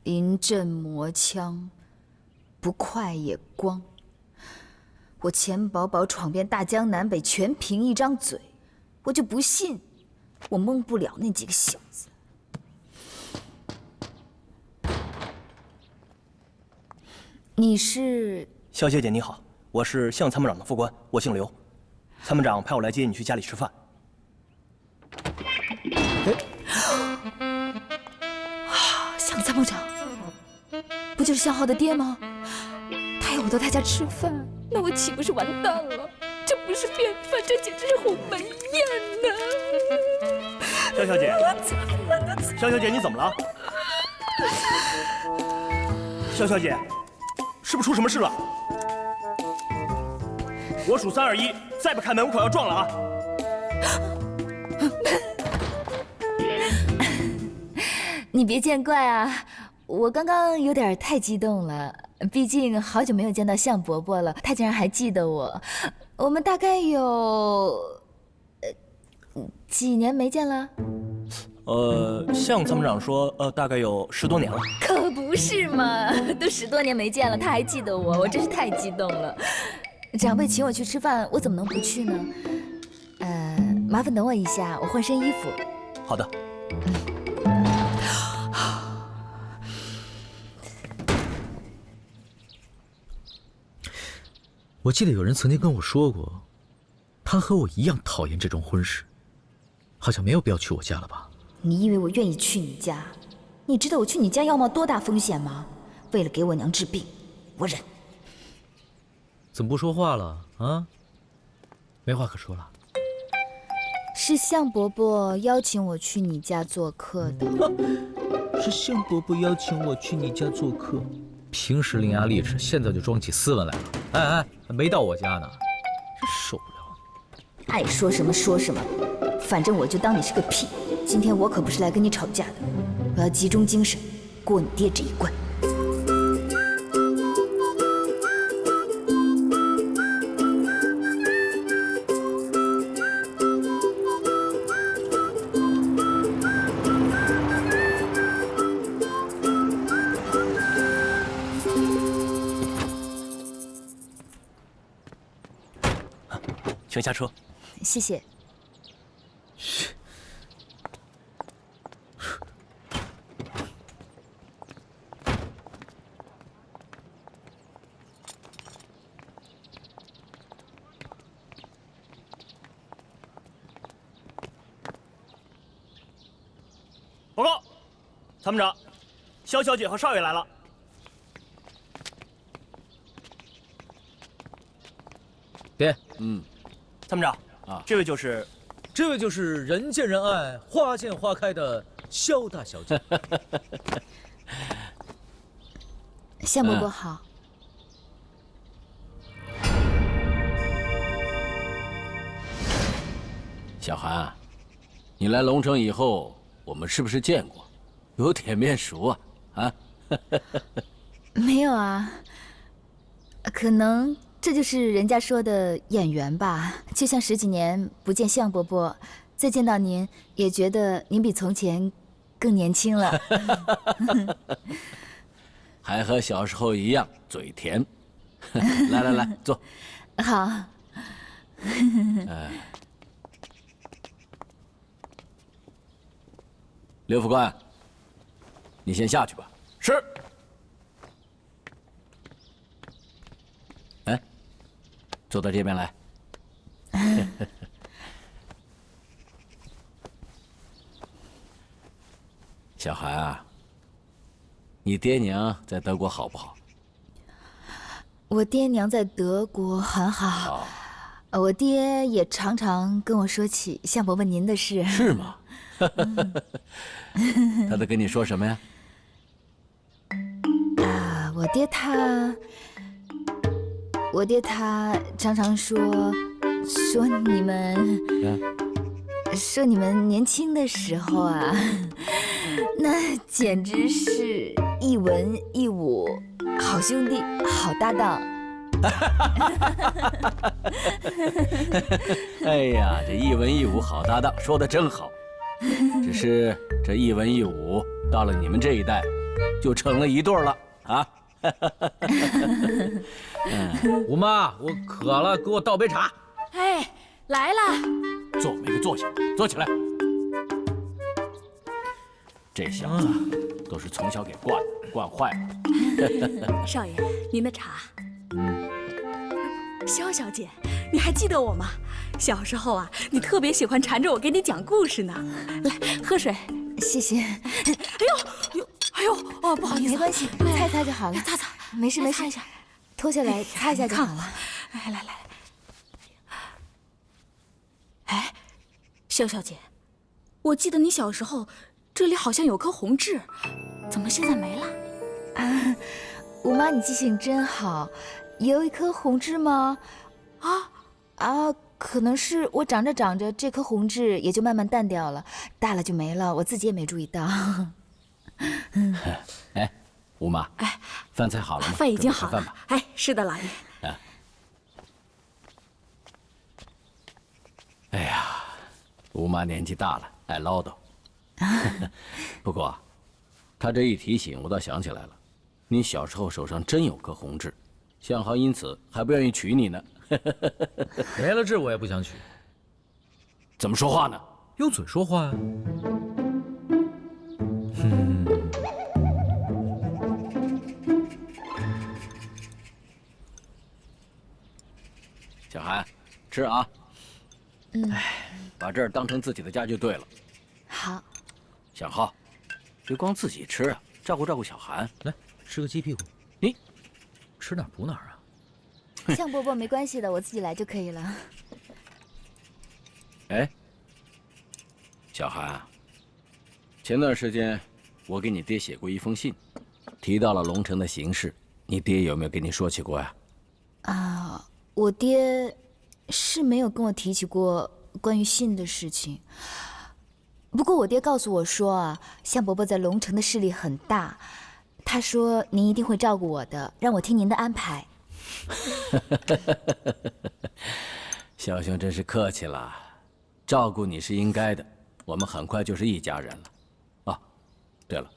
临阵磨枪，不快也光。我钱宝宝闯遍大江南北，全凭一张嘴，我就不信我蒙不了那几个小子。你是？萧小姐你好，我是向参谋长的副官，我姓刘。参谋长派我来接你去家里吃饭。向参谋长，不就是向浩的爹吗？他要我到他家吃饭，那我岂不是完蛋了？这不是便饭，这简直是鸿门宴呐！萧小姐，萧小姐，你怎么了？萧小姐，是不是出什么事了？我数3、2、1，再不开门，我可要撞了啊！你别见怪啊，我刚刚有点太激动了，毕竟好久没有见到向伯伯了，他竟然还记得我。我们大概有几年没见了？向参谋长说，大概有10多年了。可不是嘛，都10多年没见了，他还记得我，我真是太激动了。长辈请我去吃饭，我怎么能不去呢？麻烦等我一下，我换身衣服。好的。我记得有人曾经跟我说过，他和我一样讨厌这种婚事，好像没有必要去我家了吧？你以为我愿意去你家？你知道我去你家要冒多大风险吗？为了给我娘治病，我忍。怎么不说话了啊？没话可说了？是向伯伯邀请我去你家做客的。是向伯伯邀请我去你家做客。平时伶牙俐齿，现在就装起斯文来了。哎，还没到我家呢，真受不了。爱说什么说什么，反正我就当你是个屁。今天我可不是来跟你吵架的，我要集中精神过你爹这一关。请下车。谢谢。报告，参谋长，萧小姐和少爷来了。爹，参谋长啊，这位就是人见人爱、花见花开的萧大小姐。向伯伯好。小韩，你来龙城以后，我们是不是见过？有点面熟啊？啊？没有啊，可能这就是人家说的眼缘吧。就像10几年不见向伯伯，再见到您，也觉得您比从前更年轻了。还和小时候一样嘴甜。来，坐。好。刘副官，你先下去吧。是。哎，坐到这边来。小韩啊，你爹娘在德国好不好？我爹娘在德国很好。我爹也常常跟我说起向伯伯您的事。是吗？他都跟你说什么呀？我爹他常常说你们年轻的时候啊，那简直是一文一武，好兄弟，好搭档。哎呀，这一文一武好搭档，说的真好。只是这一文一武到了你们这一代，就成了一对了啊！吴妈，我渴了，给我倒杯茶。哎，来了。坐，没个坐下，坐起来。这小子都是从小给惯坏了。少爷，您的茶。萧小姐，你还记得我吗？小时候啊，你特别喜欢缠着我给你讲故事呢。来，喝水。谢谢。哎呦，哦，不好意思，没关系，擦一擦就好了。擦擦，没事没事，脱下来擦一下就好了。来。哎，萧小姐，我记得你小时候这里好像有棵红痣，怎么现在没了？啊，吴妈，你记性真好。有一颗红痣吗？可能是我长着长着，这颗红痣也就慢慢淡掉了，大了就没了，我自己也没注意到。哎，吴妈，饭菜好了吗？饭已经好了。饭吧。哎，是的，老爷。哎呀，吴妈年纪大了，爱唠叨。不过，她这一提醒，我倒想起来了，你小时候手上真有颗红痣，向豪因此还不愿意娶你呢。没了痣我也不想娶。怎么说话呢？用嘴说话呀。小韩，吃啊。把这儿当成自己的家就对了。好。小浩，别光自己吃啊，照顾照顾小韩。来，吃个鸡屁股。你吃哪儿补哪儿啊？向伯伯没关系的，我自己来就可以了。哎，小韩，前段时间我给你爹写过一封信，提到了龙城的形势，你爹有没有跟你说起过呀？我爹是没有跟我提起过关于信的事情。不过我爹告诉我说向伯伯在龙城的势力很大，他说您一定会照顾我的，让我听您的安排。小兄真是客气了，照顾你是应该的，我们很快就是一家人了。对了，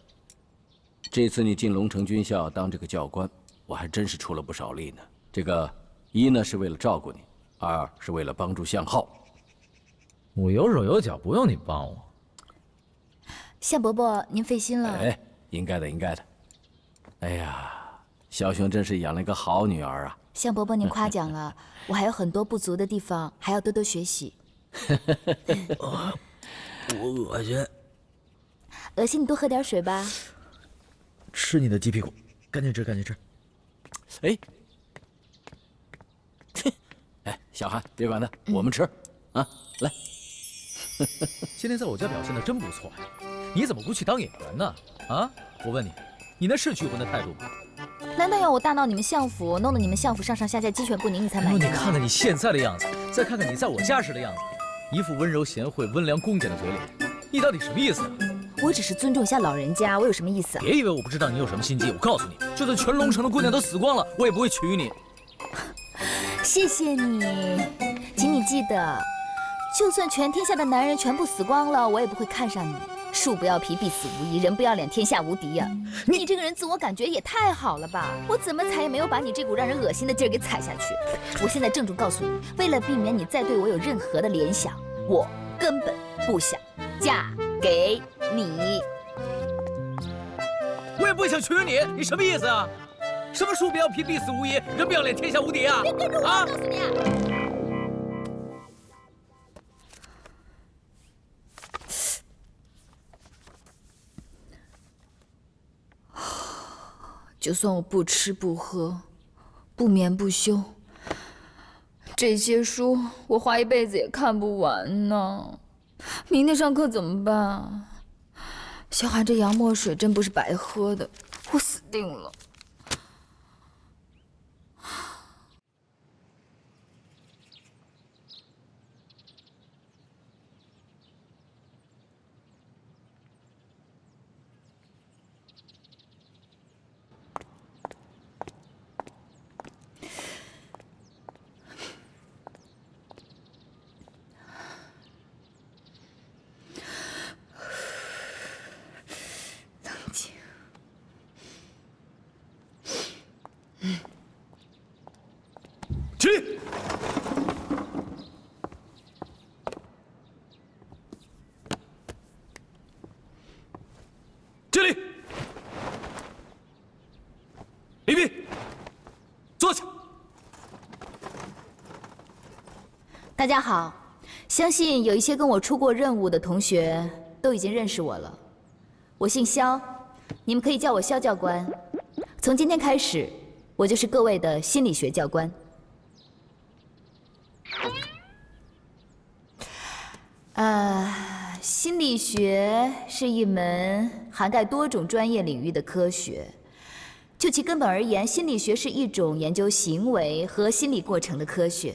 这次你进龙城军校当这个教官，我还真是出了不少力呢。这个一呢是为了照顾你，二是为了帮助向浩。我有手有脚，不用你帮我。向伯伯，您费心了。哎，应该的，应该的。哎呀，小兄真是养了一个好女儿啊！向伯伯，您夸奖了，我还有很多不足的地方，还要多多学习。我恶心。恶心，你多喝点水吧。吃你的鸡屁股，赶紧吃，赶紧吃。哎，小韩，别管他，我们吃啊！来。今天在我家表现的真不错呀，你怎么不去当演员呢？我问你，你那是拒婚的态度吗？难道要我大闹你们相府，弄得你们相府上上下下鸡犬不宁，你才满意？你看看你现在的样子，再看看你在我家时的样子，一副温柔贤惠、温良恭俭的嘴脸，你到底什么意思啊？我只是尊重一下老人家，我有什么意思啊？别以为我不知道你有什么心机，我告诉你，就算全龙城的姑娘都死光了，我也不会娶你。谢谢你，请你记得，就算全天下的男人全部死光了，我也不会看上你。树不要皮，必死无疑；人不要脸，天下无敌呀！你这个人自我感觉也太好了吧？我怎么踩也没有把你这股让人恶心的劲儿给踩下去。我现在郑重告诉你，为了避免你再对我有任何的联想，我根本不想嫁给你。我也不想娶你，你什么意思啊？什么树不要皮，必死无疑；人不要脸，天下无敌啊！别跟着我，我告诉你啊！就算我不吃不喝，不眠不休，这些书我花一辈子也看不完呢。明天上课怎么办？小韩，这洋墨水真不是白喝的，我死定了。起立！敬礼！大家好，相信有一些跟我出过任务的同学都已经认识我了。我姓肖，你们可以叫我肖教官。从今天开始，我就是各位的心理学教官。心理学是一门涵盖多种专业领域的科学。就其根本而言，心理学是一种研究行为和心理过程的科学。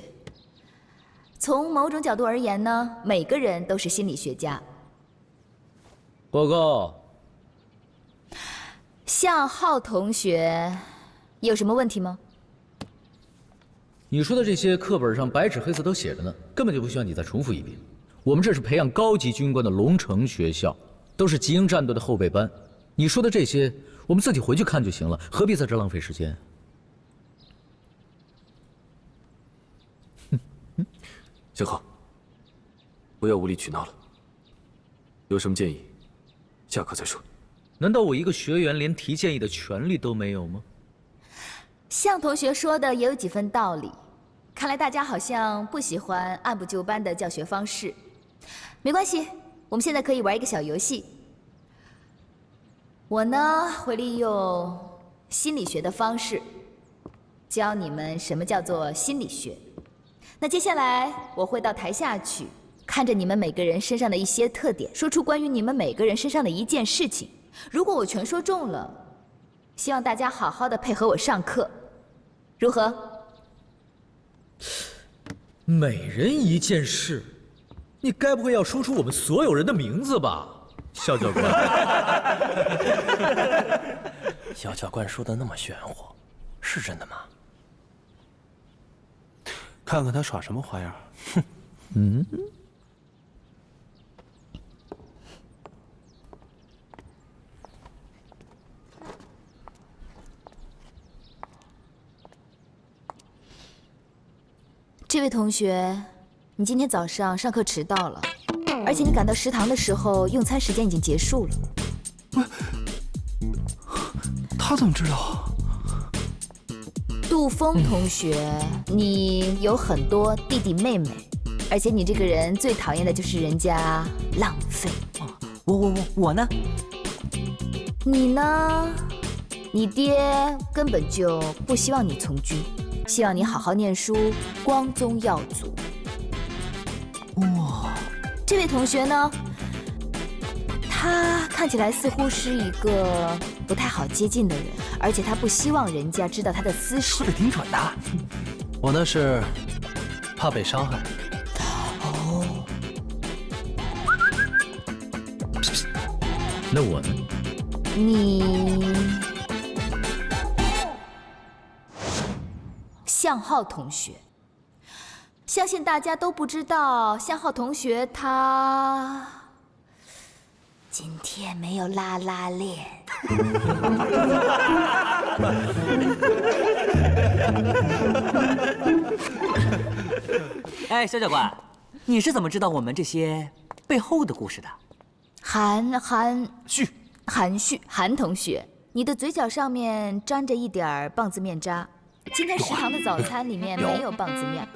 从某种角度而言呢，每个人都是心理学家。报告。向浩同学，有什么问题吗？你说的这些课本上白纸黑字都写着呢，根本就不需要你再重复一遍。我们这是培养高级军官的龙城学校，都是精英战队的后备班。你说的这些，我们自己回去看就行了，何必在这浪费时间？小浩，不要无理取闹了。有什么建议，下课再说。难道我一个学员连提建议的权利都没有吗？向同学说的也有几分道理。看来大家好像不喜欢按部就班的教学方式。没关系，我们现在可以玩一个小游戏。我呢会利用心理学的方式教你们什么叫做心理学。那接下来我会到台下去，看着你们每个人身上的一些特点，说出关于你们每个人身上的一件事情。如果我全说中了，希望大家好好的配合我上课，如何？每人一件事，你该不会要说出我们所有人的名字吧，肖教官？肖教官说的那么玄乎，是真的吗？看看他耍什么花样。哼，嗯。这位同学，你今天早上上课迟到了，而且你赶到食堂的时候，用餐时间已经结束了。他怎么知道？杜峰同学，你有很多弟弟妹妹，而且你这个人最讨厌的就是人家浪费。我呢？你呢？你爹根本就不希望你从军。希望你好好念书，光宗耀祖。哇，这位同学呢？他看起来似乎是一个不太好接近的人，而且他不希望人家知道他的私事。说的挺准的。我那是怕被伤害。哦。那我呢？你。向浩同学，相信大家都不知道，向浩同学他今天没有拉拉链。哎，肖教官，你是怎么知道我们这些背后的故事的？韩旭同学，你的嘴角上面沾着一点棒子面渣。今天食堂的早餐里面没有棒子面，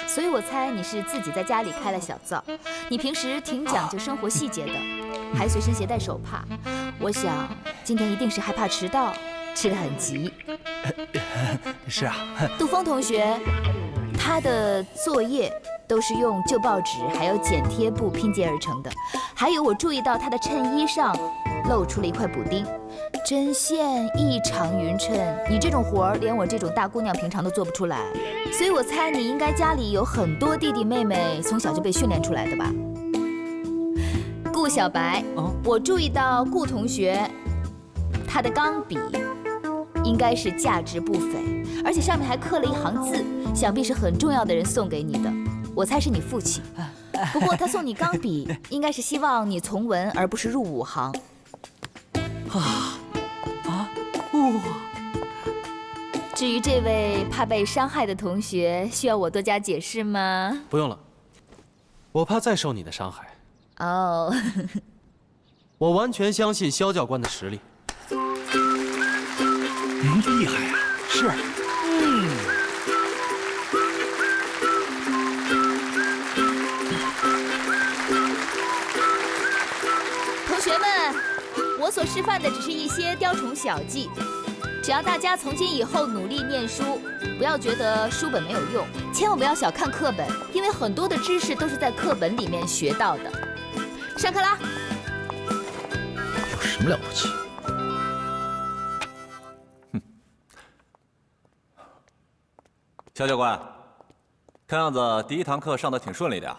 所以我猜你是自己在家里开了小灶。你平时挺讲究生活细节的，还随身携带手帕。我想今天一定是害怕迟到，吃得很急。是啊。杜峰同学，他的作业都是用旧报纸还有剪贴布拼接而成的，还有我注意到他的衬衣上露出了一块补丁。针线异常匀称，你这种活儿连我这种大姑娘平常都做不出来，所以我猜你应该家里有很多弟弟妹妹，从小就被训练出来的吧。顾小白，我注意到顾同学，他的钢笔应该是价值不菲，而且上面还刻了一行字，想必是很重要的人送给你的，我猜是你父亲。不过他送你钢笔，应该是希望你从文而不是入武行。至于这位怕被伤害的同学，需要我多加解释吗？不用了，我怕再受你的伤害。哦，我完全相信肖教官的实力。厉害呀！是。我所示范的只是一些雕虫小技，只要大家从今以后努力念书，不要觉得书本没有用，千万不要小看课本，因为很多的知识都是在课本里面学到的。上课啦！有什么了不起？肖教官，看样子第一堂课上的挺顺利的呀。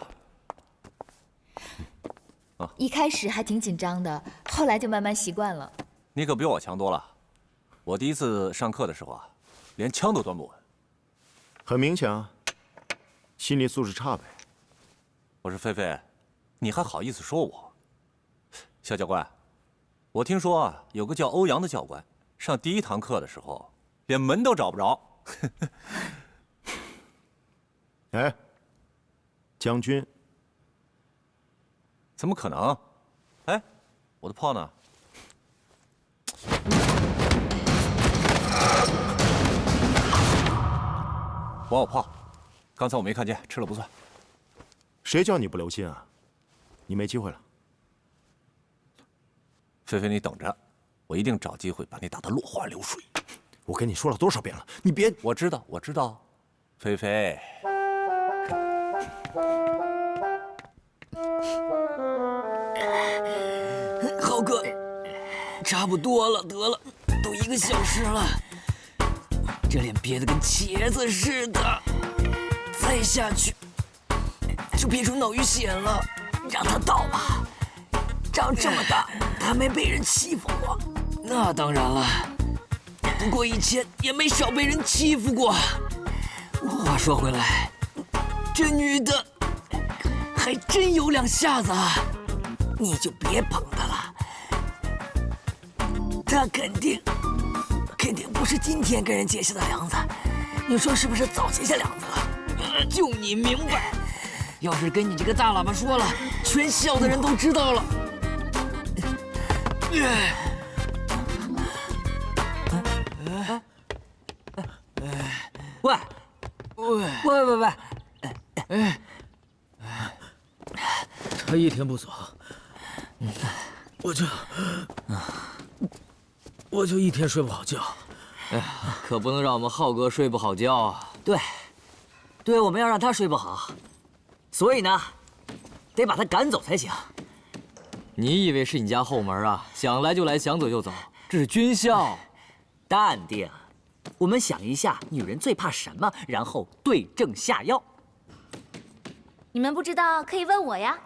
一开始还挺紧张的，后来就慢慢习惯了。你可比我强多了。我第一次上课的时候啊，连枪都端不稳。很明显啊，心理素质差呗。我说菲菲，你还好意思说我？肖教官，我听说啊，有个叫欧阳的教官，上第一堂课的时候，连门都找不着。哎，将军，怎么可能？哎，我的炮呢？还我炮！刚才我没看见，吃了不算。谁叫你不留心啊？你没机会了。菲菲，你等着，我一定找机会把你打得落花流水。我跟你说了多少遍了，你别……我知道，我知道，菲菲。浩哥，差不多了，得了，都1个小时了，这脸憋得跟茄子似的，再下去就憋出脑淤血了。让他倒吧，长这么大，他没被人欺负过。那当然了，不过以前也没少被人欺负过。话说回来，这女的还真有两下子啊！你就别捧她了，她肯定不是今天跟人结下的梁子，你说是不是早结下梁子了？就你明白，要是跟你这个大喇叭说了，全校的人都知道了。喂！他一天不走，我就一天睡不好觉。哎呀，可不能让我们浩哥睡不好觉啊！对，我们要让他睡不好，所以呢，得把他赶走才行。你以为是你家后门啊？想来就来，想走就走，这是军校。淡定，我们想一下，女人最怕什么，然后对症下药。你们不知道可以问我呀。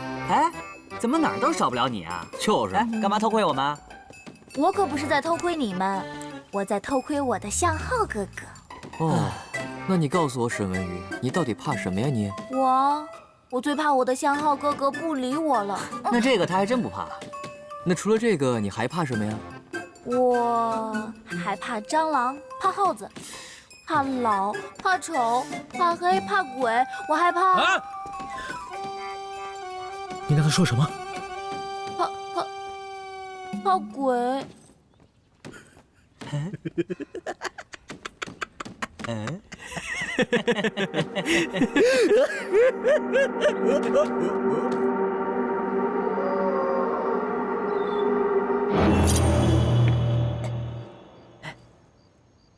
哎，怎么哪儿都少不了你啊？就是，干嘛偷窥我们？我可不是在偷窥你们，我在偷窥我的向浩哥哥。哦，那你告诉我，沈文宇，你到底怕什么呀你？我最怕我的向浩哥哥不理我了。那这个他还真不怕。那除了这个，你还怕什么呀？我还怕蟑螂，怕耗子，怕老，怕丑，怕黑，怕鬼，我害怕。啊！你刚才说什么？怕鬼。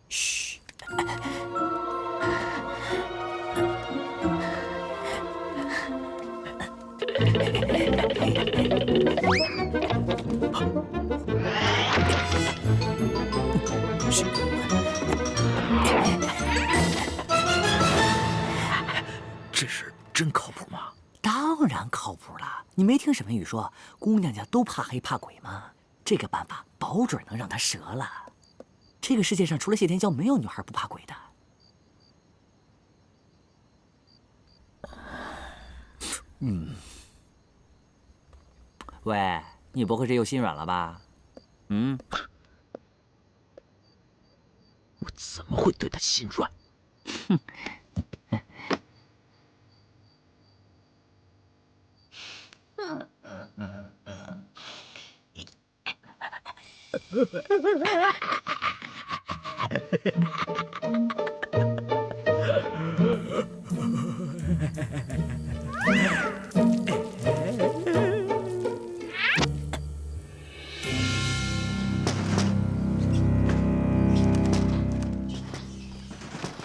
嘘。这事真靠谱吗？当然靠谱了。你没听沈文宇说，姑娘家都怕黑怕鬼吗？这个办法保准能让她折了。这个世界上除了谢天骄，没有女孩不怕鬼的。喂，你不会是又心软了吧？我怎么会对他心软？哼！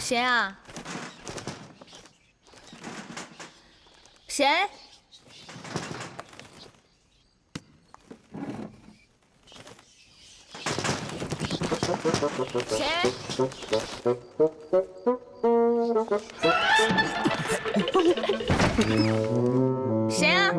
谁啊？谁？谁？谁啊？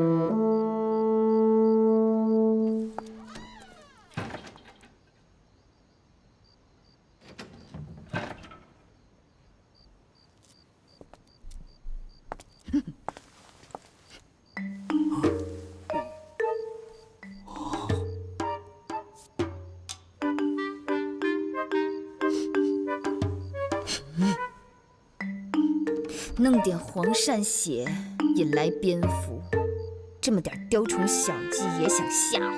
弄点黄鳝血引来蝙蝠，这么点雕虫小技也想吓唬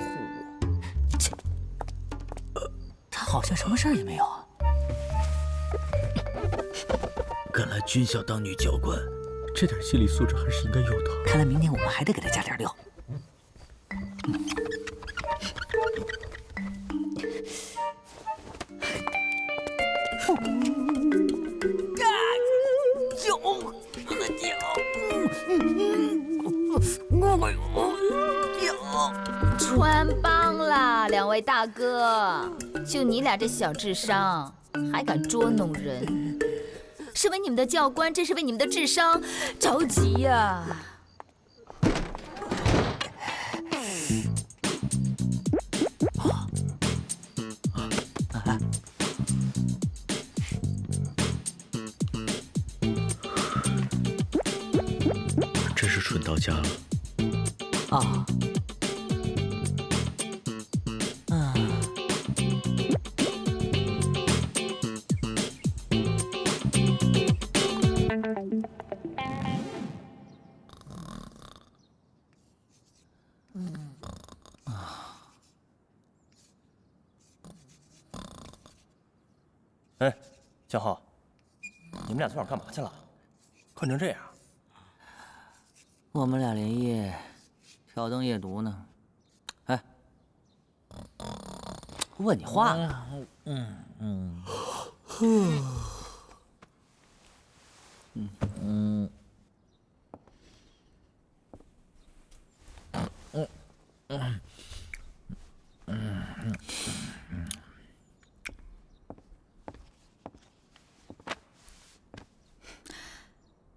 我？他好像什么事儿也没有啊。敢来军校当女教官，这点心理素质还是应该有的。看来明天我们还得给他加点料。穿帮啦，两位大哥，就你俩这小智商，还敢捉弄人？身为你们的教官，真是为你们的智商着急呀！真是蠢到家了。啊。哎，江浩，你们俩昨晚干嘛去了？困成这样。我们俩连夜挑灯夜读呢。哎，问你话呢。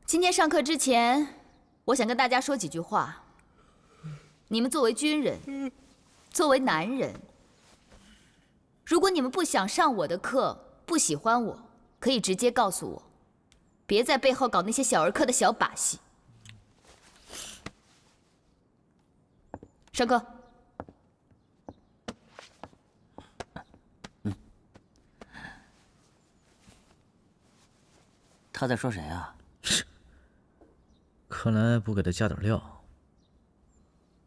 今天上课之前，我想跟大家说几句话。你们作为军人，作为男人，如果你们不想上我的课，不喜欢我，可以直接告诉我，别在背后搞那些小儿科的小把戏。上课。他在说谁啊？看来不给他加点料，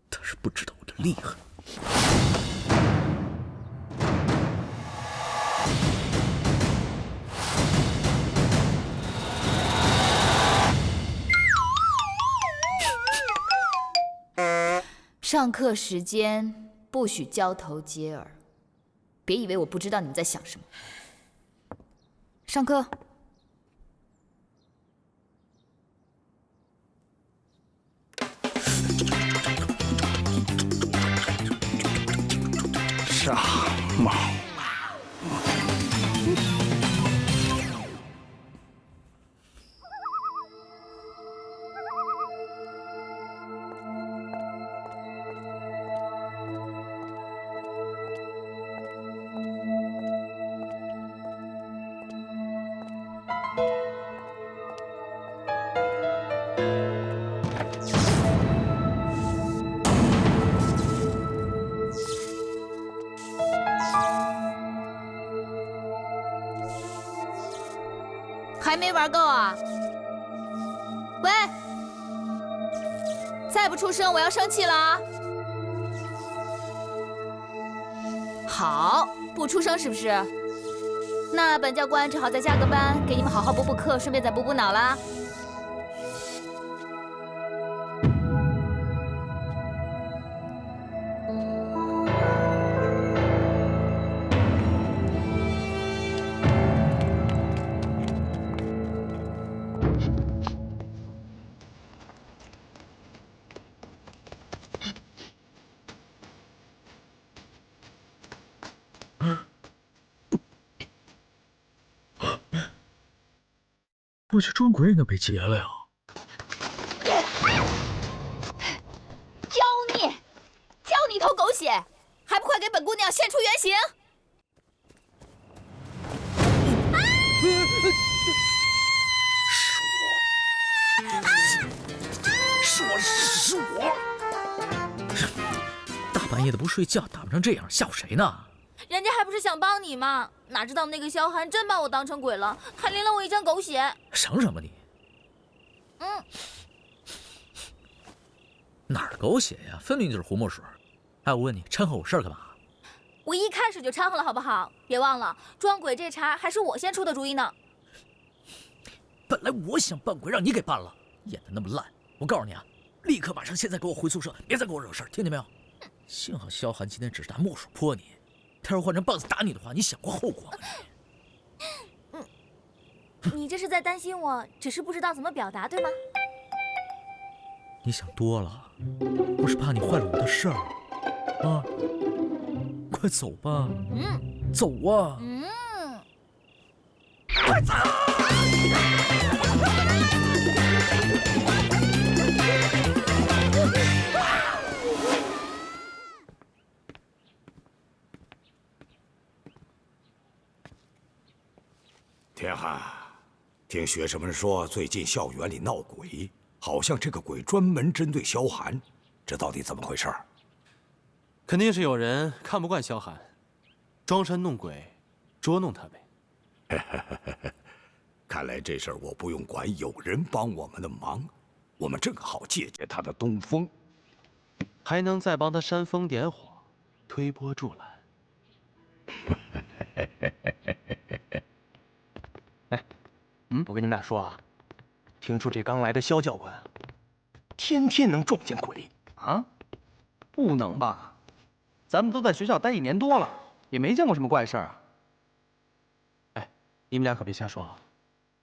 他是不知道我的厉害。上课时间不许交头接耳，别以为我不知道你们在想什么。上课。傻帽。还没玩够啊？喂，再不出声，我要生气了啊！好，不出声是不是？那本教官只好再加个班，给你们好好补补课，顺便再补补脑啦。过去装鬼也能被劫了呀！教你头狗血，还不快给本姑娘现出原形！是我！大半夜的不睡觉，打扮成这样吓唬谁呢？人家还不是想帮你吗？哪知道那个萧寒真把我当成鬼了，还淋了我一身狗血。省什么你？哪儿的狗血呀？分明就是胡墨水。哎，我问你，掺和我事儿干嘛？我一开始就掺和了，好不好？别忘了，装鬼这茬还是我先出的主意呢。本来我想扮鬼，让你给扮了，演得那么烂。我告诉你啊，立刻马上现在给我回宿舍，别再给我惹事儿，听见没有？幸好萧寒今天只是拿墨水泼你，他要换成棒子打你的话，你想过后果吗？你这是在担心我，只是不知道怎么表达，对吗？你想多了，我是怕你坏了我的事儿啊！快走吧，走啊！快走！天寒，听学生们说，最近校园里闹鬼，好像这个鬼专门针对萧寒，这到底怎么回事？肯定是有人看不惯萧寒，装神弄鬼，捉弄他呗。看来这事儿我不用管，有人帮我们的忙，我们正好借借他的东风，还能再帮他煽风点火，推波助澜。我跟你们俩说啊，听说这刚来的萧教官，天天能撞见鬼啊？不能吧？咱们都在学校待1年多了，也没见过什么怪事儿啊。哎，你们俩可别瞎说啊！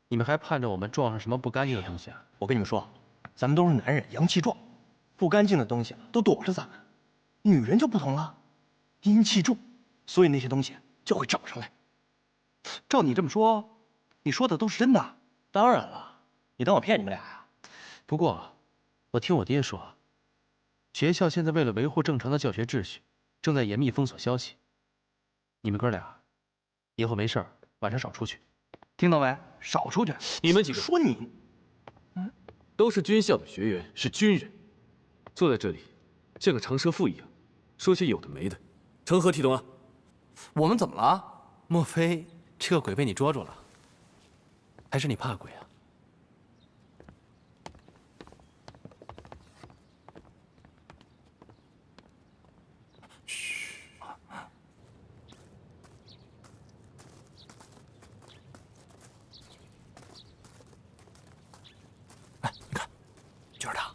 你们还盼着我们撞上什么不干净的东西啊？我跟你们说，咱们都是男人，阳气壮，不干净的东西都躲着咱们。女人就不同了，阴气重，所以那些东西就会找上来。照你这么说，你说的都是真的？当然了，你当我骗你们俩呀？不过，我听我爹说，学校现在为了维护正常的教学秩序，正在严密封锁消息。你们哥俩，以后没事儿晚上少出去，听到没？少出去！你们几个说你，都是军校的学员，是军人，坐在这里像个长舌妇一样，说些有的没的，成何体统啊？我们怎么了？莫非这个鬼被你捉住了？还是你怕鬼啊？嘘！哎，你看，就是他。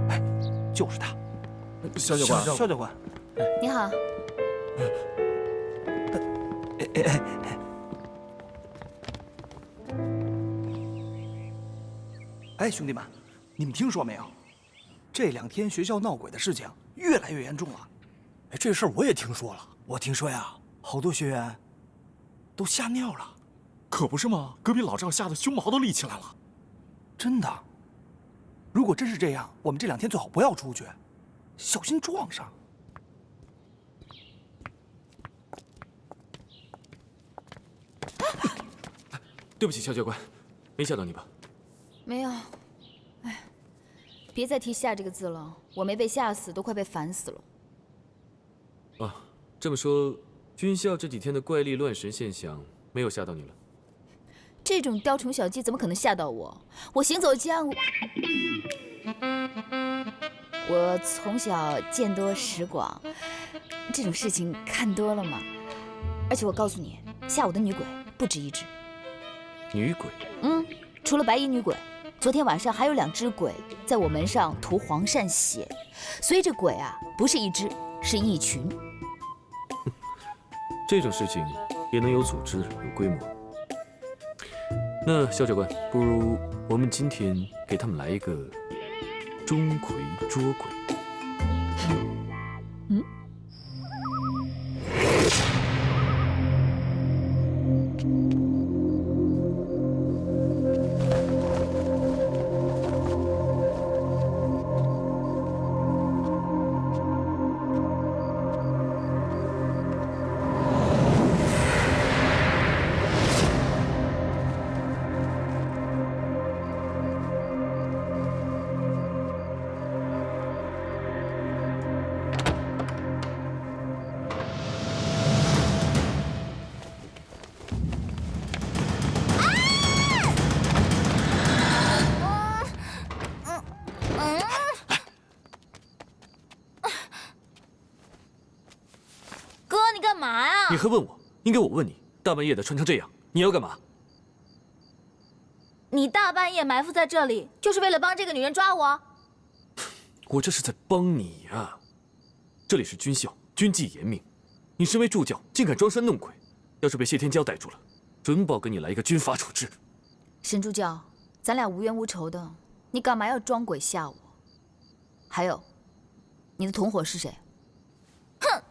哎，就是他。萧教官，萧教官，你好。哎，兄弟们，你们听说没有？这2天学校闹鬼的事情越来越严重了。哎，这事儿我也听说了。我听说呀，好多学员都吓尿了。可不是吗？隔壁老赵吓得胸毛都立起来了。真的。如果真是这样，我们这2天最好不要出去，小心撞上。对不起，肖教官，没吓到你吧？没有。哎，别再提吓这个字了，我没被吓死，都快被烦死了。啊，这么说，军校这几天的怪力乱神现象没有吓到你了？这种雕虫小技怎么可能吓到我？我行走江湖，我从小见多识广，这种事情看多了嘛。而且我告诉你，吓我的女鬼不止1只。女鬼？除了白衣女鬼，昨天晚上还有2只鬼在我门上涂黄鳝血，所以这鬼啊不是1只，是一群。这种事情也能有组织、有规模。那肖教官，不如我们今天给他们来一个钟馗捉鬼。嘛呀？你还问我？应该我问你。大半夜的穿成这样，你要干嘛？你大半夜埋伏在这里，就是为了帮这个女人抓我？我这是在帮你呀。这里是军校，军纪严明。你身为助教，竟敢装神弄鬼，要是被谢天骄逮住了，准保给你来一个军法处置。沈助教，咱俩无冤无仇的，你干嘛要装鬼吓我？还有，你的同伙是谁？哼！